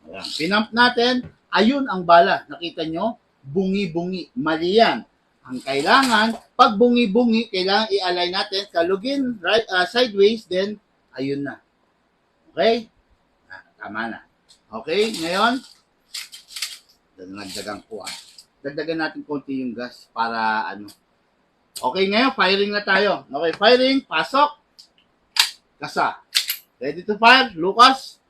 Ayan. Pinump natin. Ayun ang bala. Nakita nyo? Bungi-bungi. Mali yan. Ang kailangan, pag bungi-bungi, kailangan i-align natin, kalugin, right, sideways, then, ayun na. Okay? Tama na. Okay, ngayon, nagdagan ko dagdagan natin konti yung gas para Okay, ngayon, firing na tayo. Okay, firing, pasok, kasa. Ready to fire, Lucas?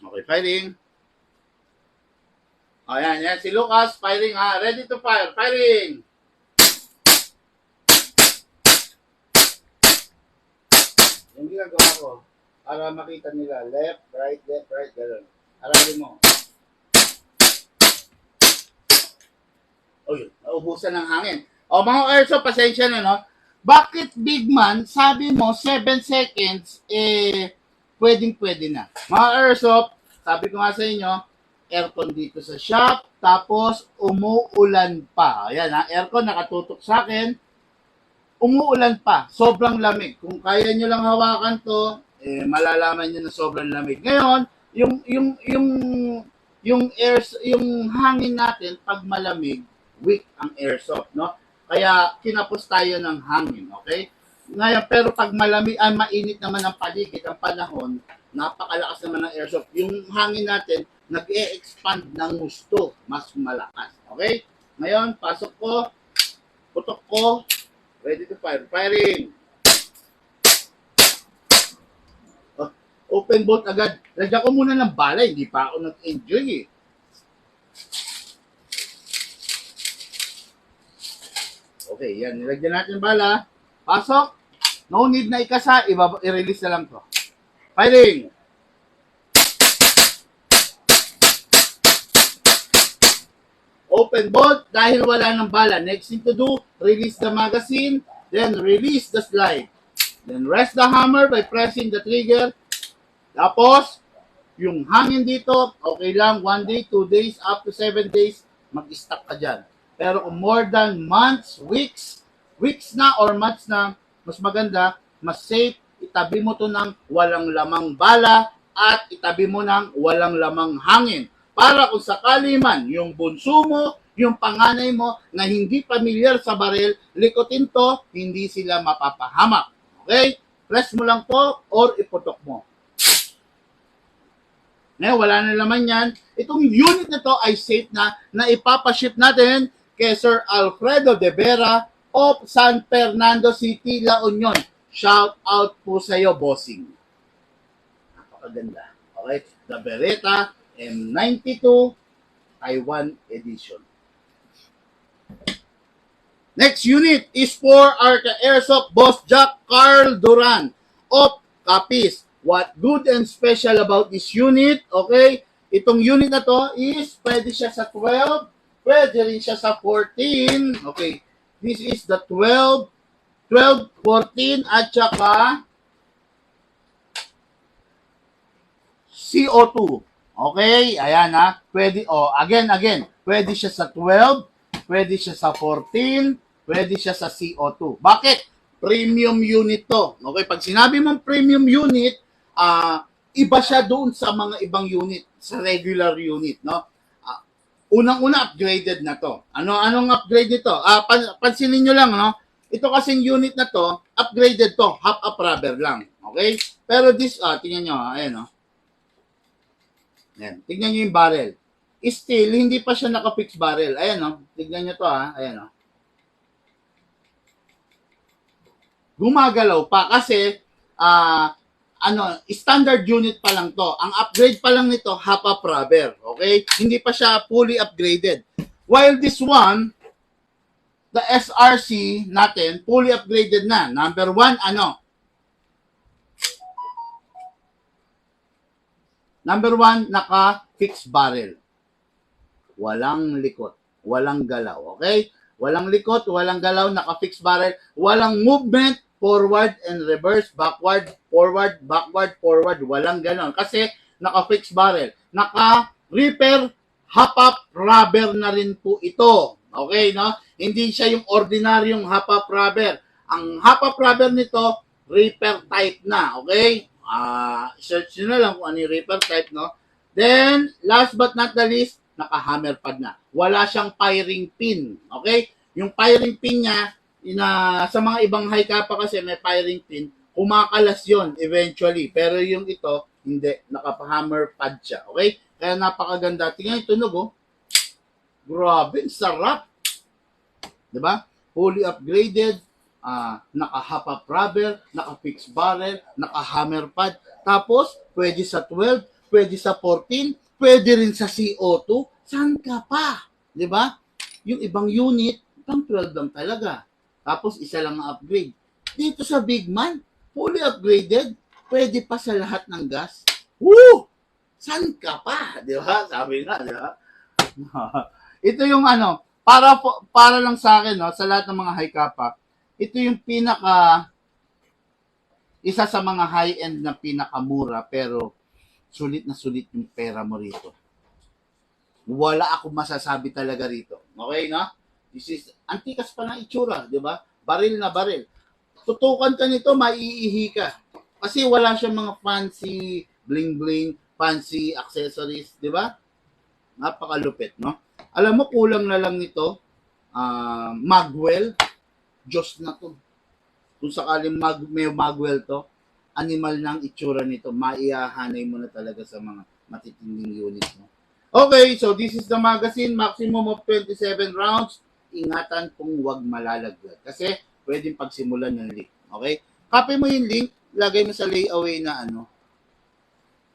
Okay, firing. Ayan, yan si Lucas, firing ha. Ready to fire, firing. ginagawa ko? Para makita nila. Left, right, gano'n. Aralin mo. O yun, naubusan ng hangin. O mga airsoft, pasensya na, no? Bakit big man, sabi mo, 7 seconds, pwedeng-pwede na. Mga airsoft, sabi ko nga sa inyo, aircon dito sa shop, tapos umuulan pa. Ayan ha, aircon nakatutok sa akin, umuulan pa, sobrang lamig. Kung kaya nyo lang hawakan to, malalaman nyo na sobrang lamig. Ngayon, yung hangin natin, pag malamig, weak ang airsoft, no? Kaya kinapos tayo ng hangin, okay? Ngayon, pero pag malamig, mainit naman ang paligid, ang panahon, napakalakas naman ng airsoft. Yung hangin natin, nag-e-expand ng gusto, mas malakas, okay? Ngayon, pasok ko, putok ko, ready to fire. Firing! Oh, open bolt agad. Lagyan ko muna ng bala, hindi pa ako nag-enjoy eh. Okay, yan. Nilagyan natin bala. Pasok. No need na ikasa. I-release na lang to. Firing. Open bolt dahil wala ng bala. Next thing to do, release the magazine, then release the slide. Then rest the hammer by pressing the trigger. Tapos, yung hangin dito, okay lang, 1 day, 2 days, up to 7 days, mag-stop ka dyan. Pero kung more than months, weeks na or months na, mas maganda, mas safe, itabi mo to ng walang lamang bala at itabi mo ng walang lamang hangin. Para kung sakali man, yung bunso mo, yung panganay mo na hindi pamilyar sa baril, likotin to, hindi sila mapapahamak. Okay? Press mo lang to or iputok mo. Ngayon, wala na naman yan. Itong unit na to ay safe na ipapaship natin kay Sir Alfredo De Vera of San Fernando City, La Union. Shout out po sa iyo, bossing. Napakaganda. Okay? The Beretta M92 Taiwan Edition. Next unit is for our Airsoft Boss Jack Carl Duran of Capiz. What good and special about this unit? Okay? Itong unit na to is pwede siya sa 12, pwede rin siya sa 14. Okay. This is the 12, 14, at saka CO2. Okay? Ayan ha. Pwede, again. Pwede siya sa 12, pwede siya sa 14, pwede siya sa CO2. Bakit? Premium unit to. Okay? Pag sinabi mong premium unit, iba siya doon sa mga ibang unit, sa regular unit, no? Unang-una upgraded na to. Anong upgrade nito? Pansinin nyo lang, no? Ito kasing unit na to, upgraded to, half-up rubber lang. Okay? Pero this, tingnan nyo, ayan, no? Ayan, tingnan nyo yung barrel. Still, hindi pa siya naka-fix barrel. Ayan, no? Tingnan nyo to, ha? Ayan, no? Gumagalaw pa kasi, standard unit pa lang to. Ang upgrade pa lang nito, half-up rubber. Okay? Hindi pa siya fully upgraded. While this one, the SRC natin, fully upgraded na. Number 1, Number 1, naka-fixed barrel. Walang likot. Walang galaw. Okay? Walang likot, walang galaw, naka-fixed barrel. Walang movement, forward and reverse, backward, forward, backward, forward. Walang ganon. Kasi naka-fixed barrel. Naka-repair, half-up rubber na rin po ito. Okay, no? Hindi siya yung ordinaryong half-up rubber. Ang half-up rubber nito, repair type na. Okay? Search nyo na lang kung ano yung repair type, no? Then, last but not the least, naka-hammer pad na. Wala siyang firing pin. Okay? Yung firing pin niya, sa mga ibang high kappa kasi may firing pin, kumakalas yon eventually. Pero yung ito, hindi. Naka-hammer pad siya. Okay? Kaya napakaganda. Tingnan yung tunog, oh. Grabe, sarap. Diba? Fully upgraded, naka-half-up rubber, naka-fixed barrel, naka-hammer pad. Tapos, pwede sa 12, pwede sa 14, pwede rin sa CO2. Saan ka pa? Diba? Yung ibang unit, pang 12 lang talaga. Tapos, isa lang ang upgrade. Dito sa Big Man, fully upgraded, pwede pa sa lahat ng gas. Woo! San ka pa? Di ba? Sabi nga, di ba? Ito yung ano, para lang sa akin, no, sa lahat ng mga high kappa, ito yung isa sa mga high-end na pinakamura, pero sulit na sulit yung pera mo rito. Wala akong masasabi talaga rito. Okay, no? This is, antikas pa ng itsura, di ba? Baril na baril. Tutukan ka nito, maiihi ka. Kasi wala siyang mga fancy bling-bling, fancy accessories, di ba? Napakalupit, no? Alam mo, kulang na lang nito, magwell, Diyos na to. Kung sakaling may magwell to, animal ng itsura nito, maihahanay mo na talaga sa mga matitinding unit mo. Okay, so this is the magazine, maximum of 27 rounds. Ingatan kung wag malalaglag. Kasi pwedeng pagsimulan ng leak. Okay? Copy mo yung link, lagay mo sa layaway na ano,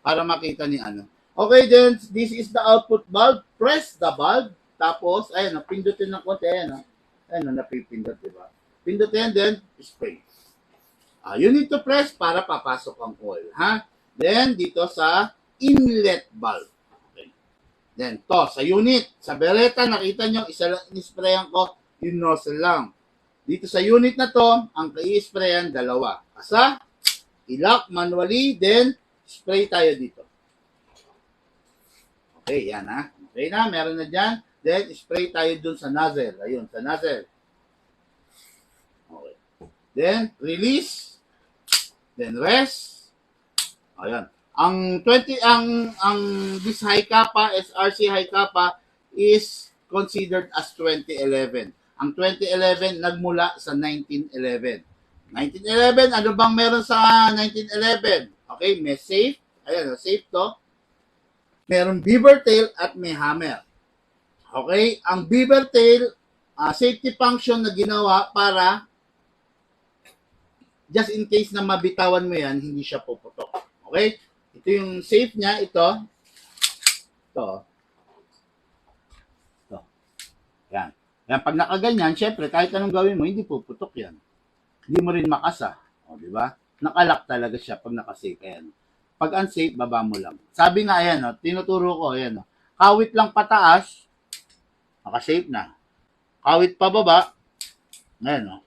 para makita ni ano. Okay, then, this is the output bulb. Press the bulb. Tapos, ayan, pindutin ng konti. Ayan, napipindot, diba? Pindutin, then, spray. You need to press para papasok ang oil, ha? Then, dito sa inlet bulb. Okay. Then, to, sa unit, sa bereta, nakita nyo, isa lang in-sprayan ko, yung nozzle lang. Dito sa unit na to, ang i-sprayan, dalawa. Asa, i-lock manually, then, spray tayo dito. Okay, yan ha. Okay na, meron na dyan. Then, spray tayo dun sa nozzle. Ayun, sa nozzle. Okay. Then, release. Then, rest. Ayan. This high kappa, SRC high kappa, is considered as 2011. Ang 2011, nagmula sa 1911. 1911, ano bang meron sa 1911? Okay, may safe. Ayan, safe to. Meron beaver tail at may hammer. Okay? Ang beaver tail, safety function na ginawa para just in case na mabitawan mo yan, hindi siya puputok. Okay? Ito yung safe niya, ito. Ito. Yan. Yan, pag nakaganyan, syempre, kahit anong gawin mo, hindi puputok yan. Hindi mo rin makasa. O, di ba? Nakalock talaga siya pag nakasafe. Ayan. Pag unsafe, baba mo lang. Sabi nga, ayan, tinuturo ko, ayan, kawit lang pataas, naka-safe na. Kawit pababa, ayan,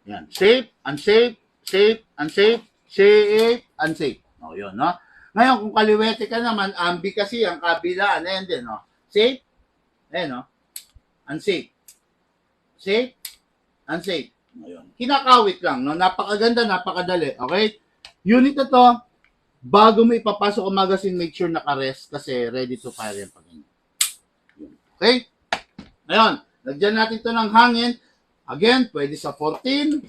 yan. Safe, unsafe, safe, unsafe, safe, unsafe. O, yun, no? Ngayon, kung kaliwete ka naman, ambi kasi ang kabilaan, ayan din, no? Safe, ayan, no? Unsafe. Safe, unsafe. Ayun. Kinakawit lang, no? Napakaganda, napakadali, okay? Unit na to, bago mo ipapasok ang magazine, make sure naka-rest kasi ready to fire yan pag ganyan. Okay? Ngayon, lagyan natin ito ng hangin. Again, pwede sa 14,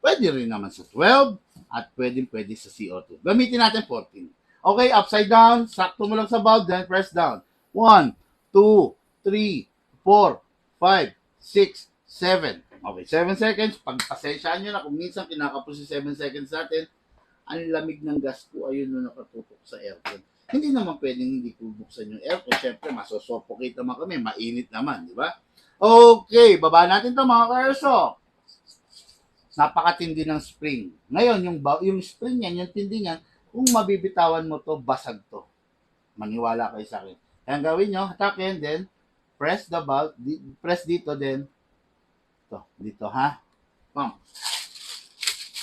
pwede rin naman sa 12, at pwede sa CO2. Gamitin natin 14. Okay, upside down, sakto mo lang sa valve, then press down. 1, 2, 3, 4, 5, 6, 7. Okay, 7 seconds. Pagpasensyaan nyo na kung minsan kinakapos si 7 seconds natin, ang lamig ng gas ko, ayun na nakatutok sa aircon. Hindi naman pwedeng hindi bubuksan yung aircon. Siyempre, masosuffocate naman kami. Mainit naman, di ba? Okay, baba natin to mga ka-airsoft. Napakatindi ng spring. Ngayon, yung spring niyan, yung tindi niyan, kung mabibitawan mo to, basag to. Maniwala kayo sa akin. Kaya ang gawin nyo, hatakin, then, press the valve, press dito, then, dito ha. Pump.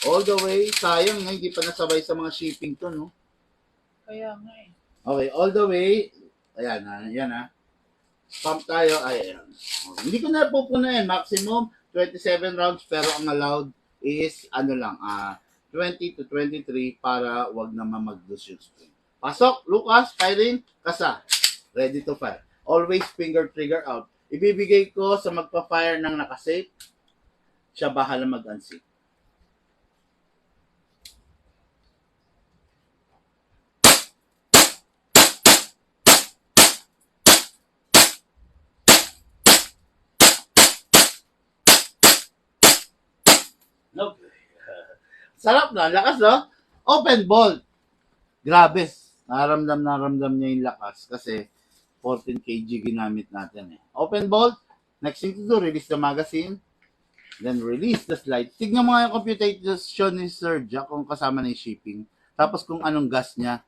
All the way, sayang nga, hindi pa nasabay sa mga shipping to, no? Kaya nga eh. Okay, all the way, ayan ha. Pump tayo, ayan. Okay. Hindi ko na pupunayan, maximum 27 rounds, pero ang allowed is, 20 to 23 para wag naman mag-lose yung spring. Pasok, Lucas, firing, kasa. Ready to fire. Always finger trigger out. Ibibigay ko sa magpa-fire ng nakasafe, siya bahala mag-unsafe. Okay. Sarap na, lakas no? Open bolt. Grabe. Naramdam niya yung lakas kasi 14 kg ginamit natin eh. Open bolt. Next thing to do, release the magazine. then release the slide. Tignan mo nga yung computation ni Sir Jack kung kasama na yung shipping. Tapos kung anong gas niya.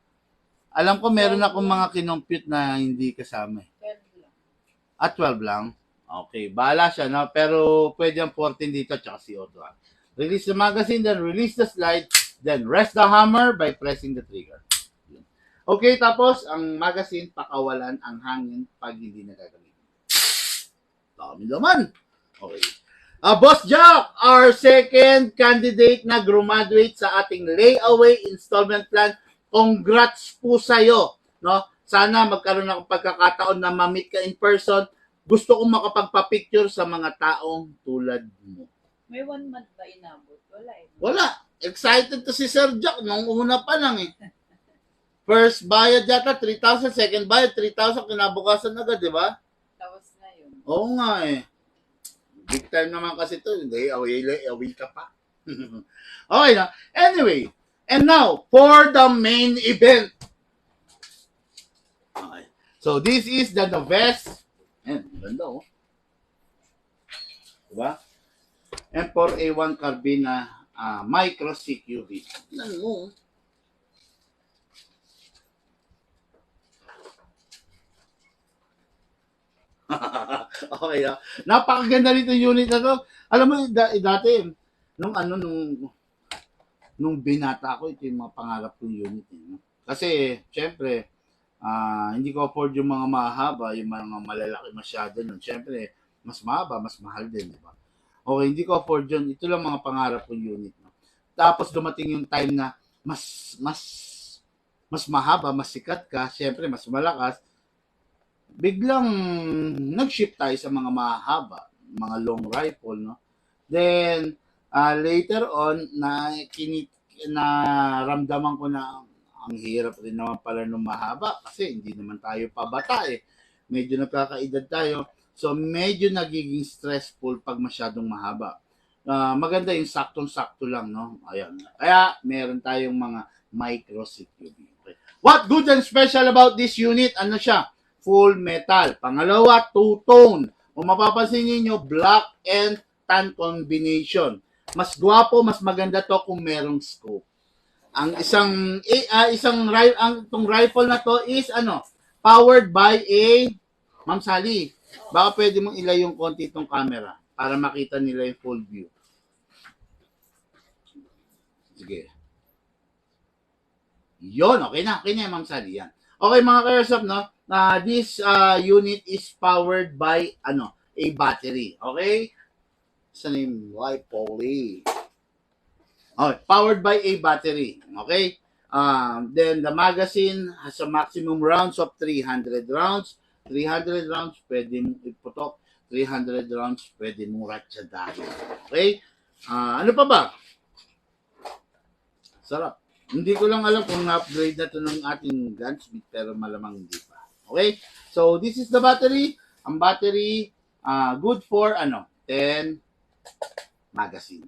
Alam ko meron akong mga kinompute na hindi kasama. 12 lang. At 12 lang. Okay, bahala siya, no? Pero pwede ang 14 dito, tsaka CO2. Release the magazine, then release the slide, then rest the hammer by pressing the trigger. Okay, tapos ang magazine, pakawalan ang hangin pag hindi nagagamitin. Dami naman. Okay. Boss Jack, our second candidate na graduate sa ating layaway installment plan. Congrats po sa'yo. No? Sana magkaroon ng pagkakataon na ma-meet ka in person. Gusto kong makapagpa-picture sa mga taong tulad mo. May 1 month ba inabot? Wala eh. Wala. Excited to si Sir Jack. Nung una pa lang eh. First bayad yata, 3,000. Second bayad, 3,000. Kinabukasan agad, di ba? Tapos na yun. Oo nga eh. Big time naman kasi to. Hindi, away ka pa. Okay na. Anyway, and now, for the main event. Okay. So, this is the Noves. Ayan, ganda oh. Diba? M4A1 Carbina Micro CQV. Tignan mo. Okay ah. Napakaganda rito yung unit na to. Alam mo, dati, nung binata ako, ito yung mga pangarap kong unit. No? Kasi, syempre, hindi ko afford yung mga mahaba, yung mga malalaki masyado nun. Syempre, mas mahaba, mas mahal din, di ba? Okay, hindi ko afford yun. Ito lang mga pangarap kong unit. No? Tapos dumating yung time na mas mahaba, mas sikat ka, syempre, mas malakas. Biglang nag-shift tayo sa mga mahaba, mga long rifle, no? Then, later on, naramdaman ko na ang hirap rin naman pala nung mahaba kasi hindi naman tayo pabata eh. Medyo nagkakaedad tayo. So, medyo nagiging stressful pag masyadong mahaba. Maganda yung saktong-sakto lang, no? Ayan. Kaya, meron tayong mga micro CQB. Okay. What good and special about this unit? Ano siya? Full metal. Pangalawa, two-tone. Kung mapapansin niyo, black and tan combination. Mas gwapo, mas maganda to kung merong scope. Ang itong rifle na to is powered by a Ma'am Sally. Baka pwede mong ilay yung konti itong camera para makita nila yung full view. Sige. Yon, okay na Ma'am Sally. Yan. Okay mga ka-airsoft, no? This unit is powered by a battery. Okay? Sa name, why poly? Okay, powered by a battery. Okay? Then the magazine has a maximum rounds of 300 rounds. 300 rounds, pwede mong iputok. 300 rounds, pwede mong ratsadari. Okay? Ano pa ba? Sarap. Hindi ko lang alam kung na-upgrade na to ng ating gunsmith, pero malamang hindi pa. Okay? So, this is the battery. Ang battery, good for 10 magazine.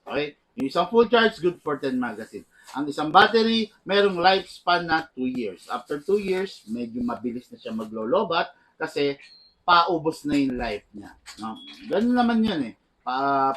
Okay? Yung isang full charge, good for 10 magazine. Ang isang battery, merong lifespan na 2 years. After 2 years, medyo mabilis na siya maglolobat kasi paubos na yung life niya. No? Ganun naman yun eh.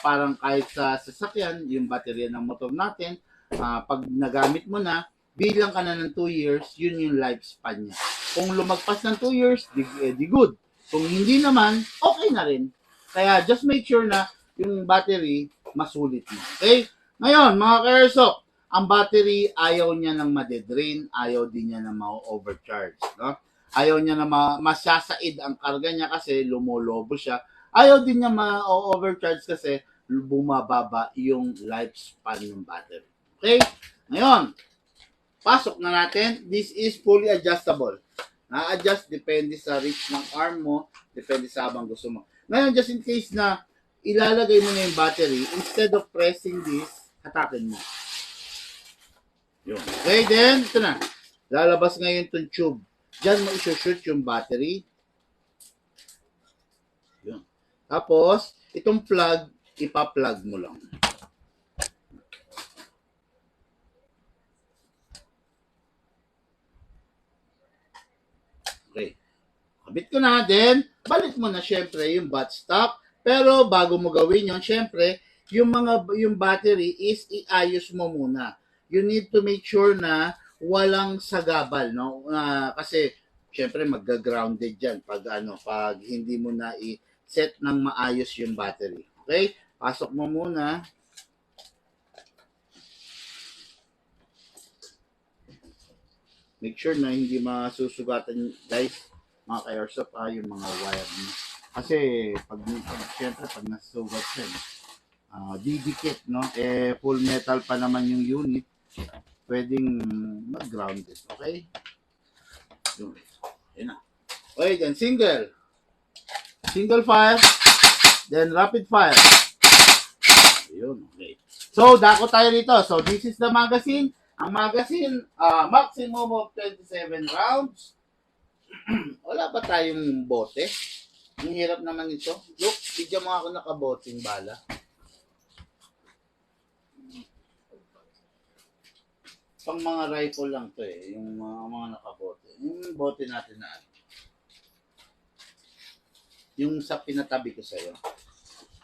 Parang kahit sa sasakyan, yung baterya ng motor natin, pag nagamit mo na, bilang ka na ng 2 years, yun yung lifespan niya. Kung lumagpas ng 2 years, di good. Kung hindi naman, okay na rin. Kaya just make sure na yung battery masulit mo. Okay? Ngayon, mga ka-airsoft, ang battery ayaw niya ng madedrain, ayaw din niya na ma-overcharge. No? Ayaw niya na masasaid ang karga niya kasi lumolobo siya. Ayaw din niya ma-overcharge kasi bumababa yung lifespan ng battery. Okay? Ngayon, pasok na natin. This is fully adjustable. Na-adjust depende sa reach ng arm mo, depende sa habang gusto mo. Ngayon, just in case na ilalagay mo na yung battery, instead of pressing this, hatakin mo. Yun. Okay, then, ito na. Lalabas ngayon itong tube. Diyan mo isushoot yung battery. Yun. Tapos, itong plug, ipa-plug mo lang. Okay. Kabit ko na, then, balik mo na syempre yung buttstock. Pero bago mo gawin yon, syempre, yung battery is iayos mo muna. You need to make sure na walang sagabal, no? Kasi syempre magga-grounded diyan pag hindi mo na i-set ng maayos yung battery. Okay? Pasok mo muna. Make sure na hindi masusugatan, guys, mga ka-airsoft, yung mga wire mo. Kasi syempre pag nasugat siya, didikit, no? Full metal pa naman yung unit, pwedeng mag-grounded. Okay? Yun na. Okay, then single fire, then rapid fire. Yun, okay. So, dako tayo dito. So, this is the magazine. Ang magazine, maximum of 27 rounds. Wala ba tayong bote? Ang hirap naman ito. Look, bigyan mo ako nakaboting bala. Pang mga rifle lang to eh. Yung mga nakabote. Yung bote natin na yung sa pinatabi ko sa'yo.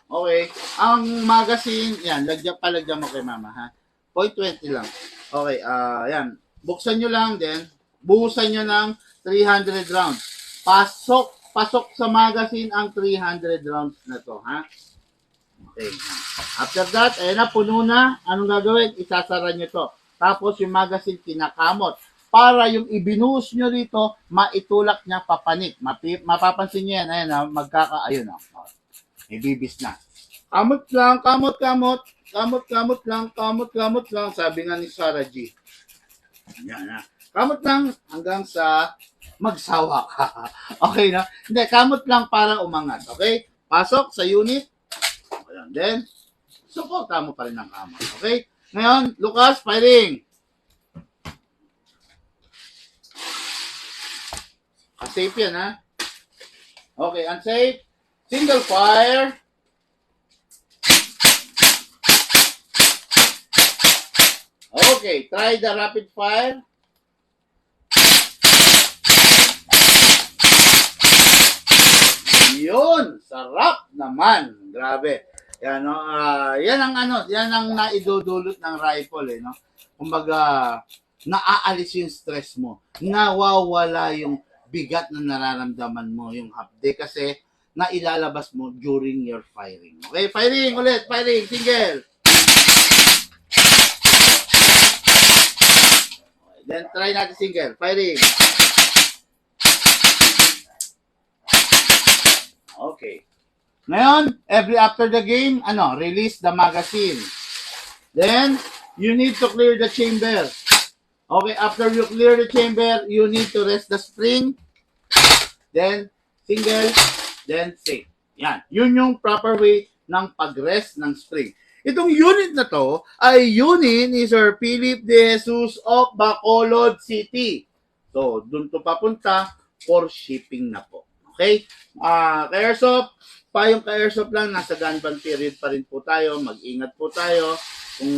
Okay. Ang magazine, yan. Lagyan mo kay mama, ha? 0.20 lang. Okay, yan. Buksan nyo lang din. Buhusan nyo ng 300 rounds. Pasok sa magazine ang 300 rounds na to, ha? Okay. After that, ayan na, puno na. Anong gagawin? Isasara nyo to. Tapos yung magazine kinakamot. Para yung ibinuhos nyo dito, maitulak niya papanik. Mapapansin nyo yan. Ayan na, ayun na. Ibibis na. Kamot lang, kamot lang. Sabi nga ni Sarah G. Yan na. Kamot lang hanggang sa magsawa ka. Okay na? Hindi, kamot lang para umangat. Okay? Pasok sa unit. Ayan. Then, suporta mo pa rin ang kamot. Okay? Ngayon, Lucas, firing. Safe yan, ha? Okay, unsafe. Single fire. Okay, try the rapid fire. Yun, sarap naman. Grabe. Yan, no? Yan ang naidudulot ng rifle, eh, no? Kumbaga, naaalis yung stress mo. Nawawala yung bigat na nararamdaman mo, yung hapde, kasi nailalabas mo during your firing. Okay, firing ulit. Firing, single. Then try natin single. Firing. Okay. Ngayon, after the game, release the magazine. Then, you need to clear the chamber. Okay, after you clear the chamber, you need to rest the spring. Then, single. Then, safe. Yan. Yun yung proper way ng pag-rest ng spring. Itong unit na to ay unit ni Sir Philip De Jesus of Bacolod City. So, dun to papunta for shipping na po. Okay? Ka-airsoft, payong ka-airsoft lang, nasa gun ban period pa rin po tayo. Mag-ingat po tayo. Kung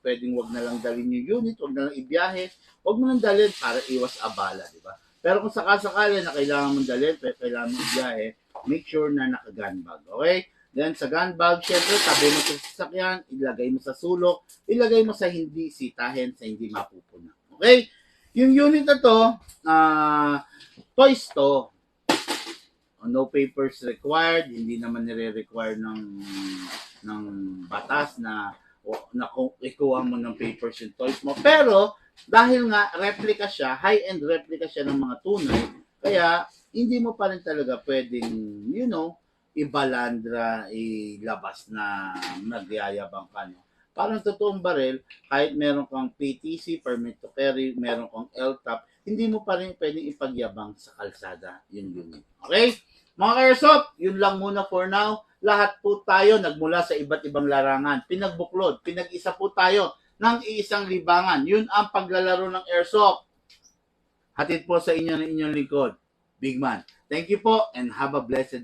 pwedeng wag na lang dalhin yung unit, wag na lang ibiyahe, wag mo nang dalhin para iwas abala, di ba? Pero kung sakasakali na kailangan mong dalhin, kailangan mong ibiyahe, make sure na naka-gun bag. Okay? Then sa gun bag, syempre, tabi mo sa sasakyan, ilagay mo sa sulok, ilagay mo sa hindi sitahin, sa hindi mapupuna. Okay? Yung unit na to, toys to. No papers required, hindi naman nire-require ng batas na ikuha mo ng papers yung toys mo. Pero, dahil nga replica siya, high-end replica siya ng mga tunay, kaya hindi mo pa rin talaga pwedeng, ibalandra, ilabas na nagyayabang ka. No? Parang totoong baril, kahit meron kang PTC, permit to carry, meron kang LTAP, hindi mo pa rin pwedeng ipagyabang sa kalsada yung unit. Okay? Mga ka-airsoft, yun lang muna for now. Lahat po tayo nagmula sa iba't ibang larangan. Pinagbuklod, pinag-isa po tayo ng iisang libangan. Yun ang paglalaro ng airsoft. Hatid po sa inyo ng inyong lingkod, Big Man. Thank you po and have a blessed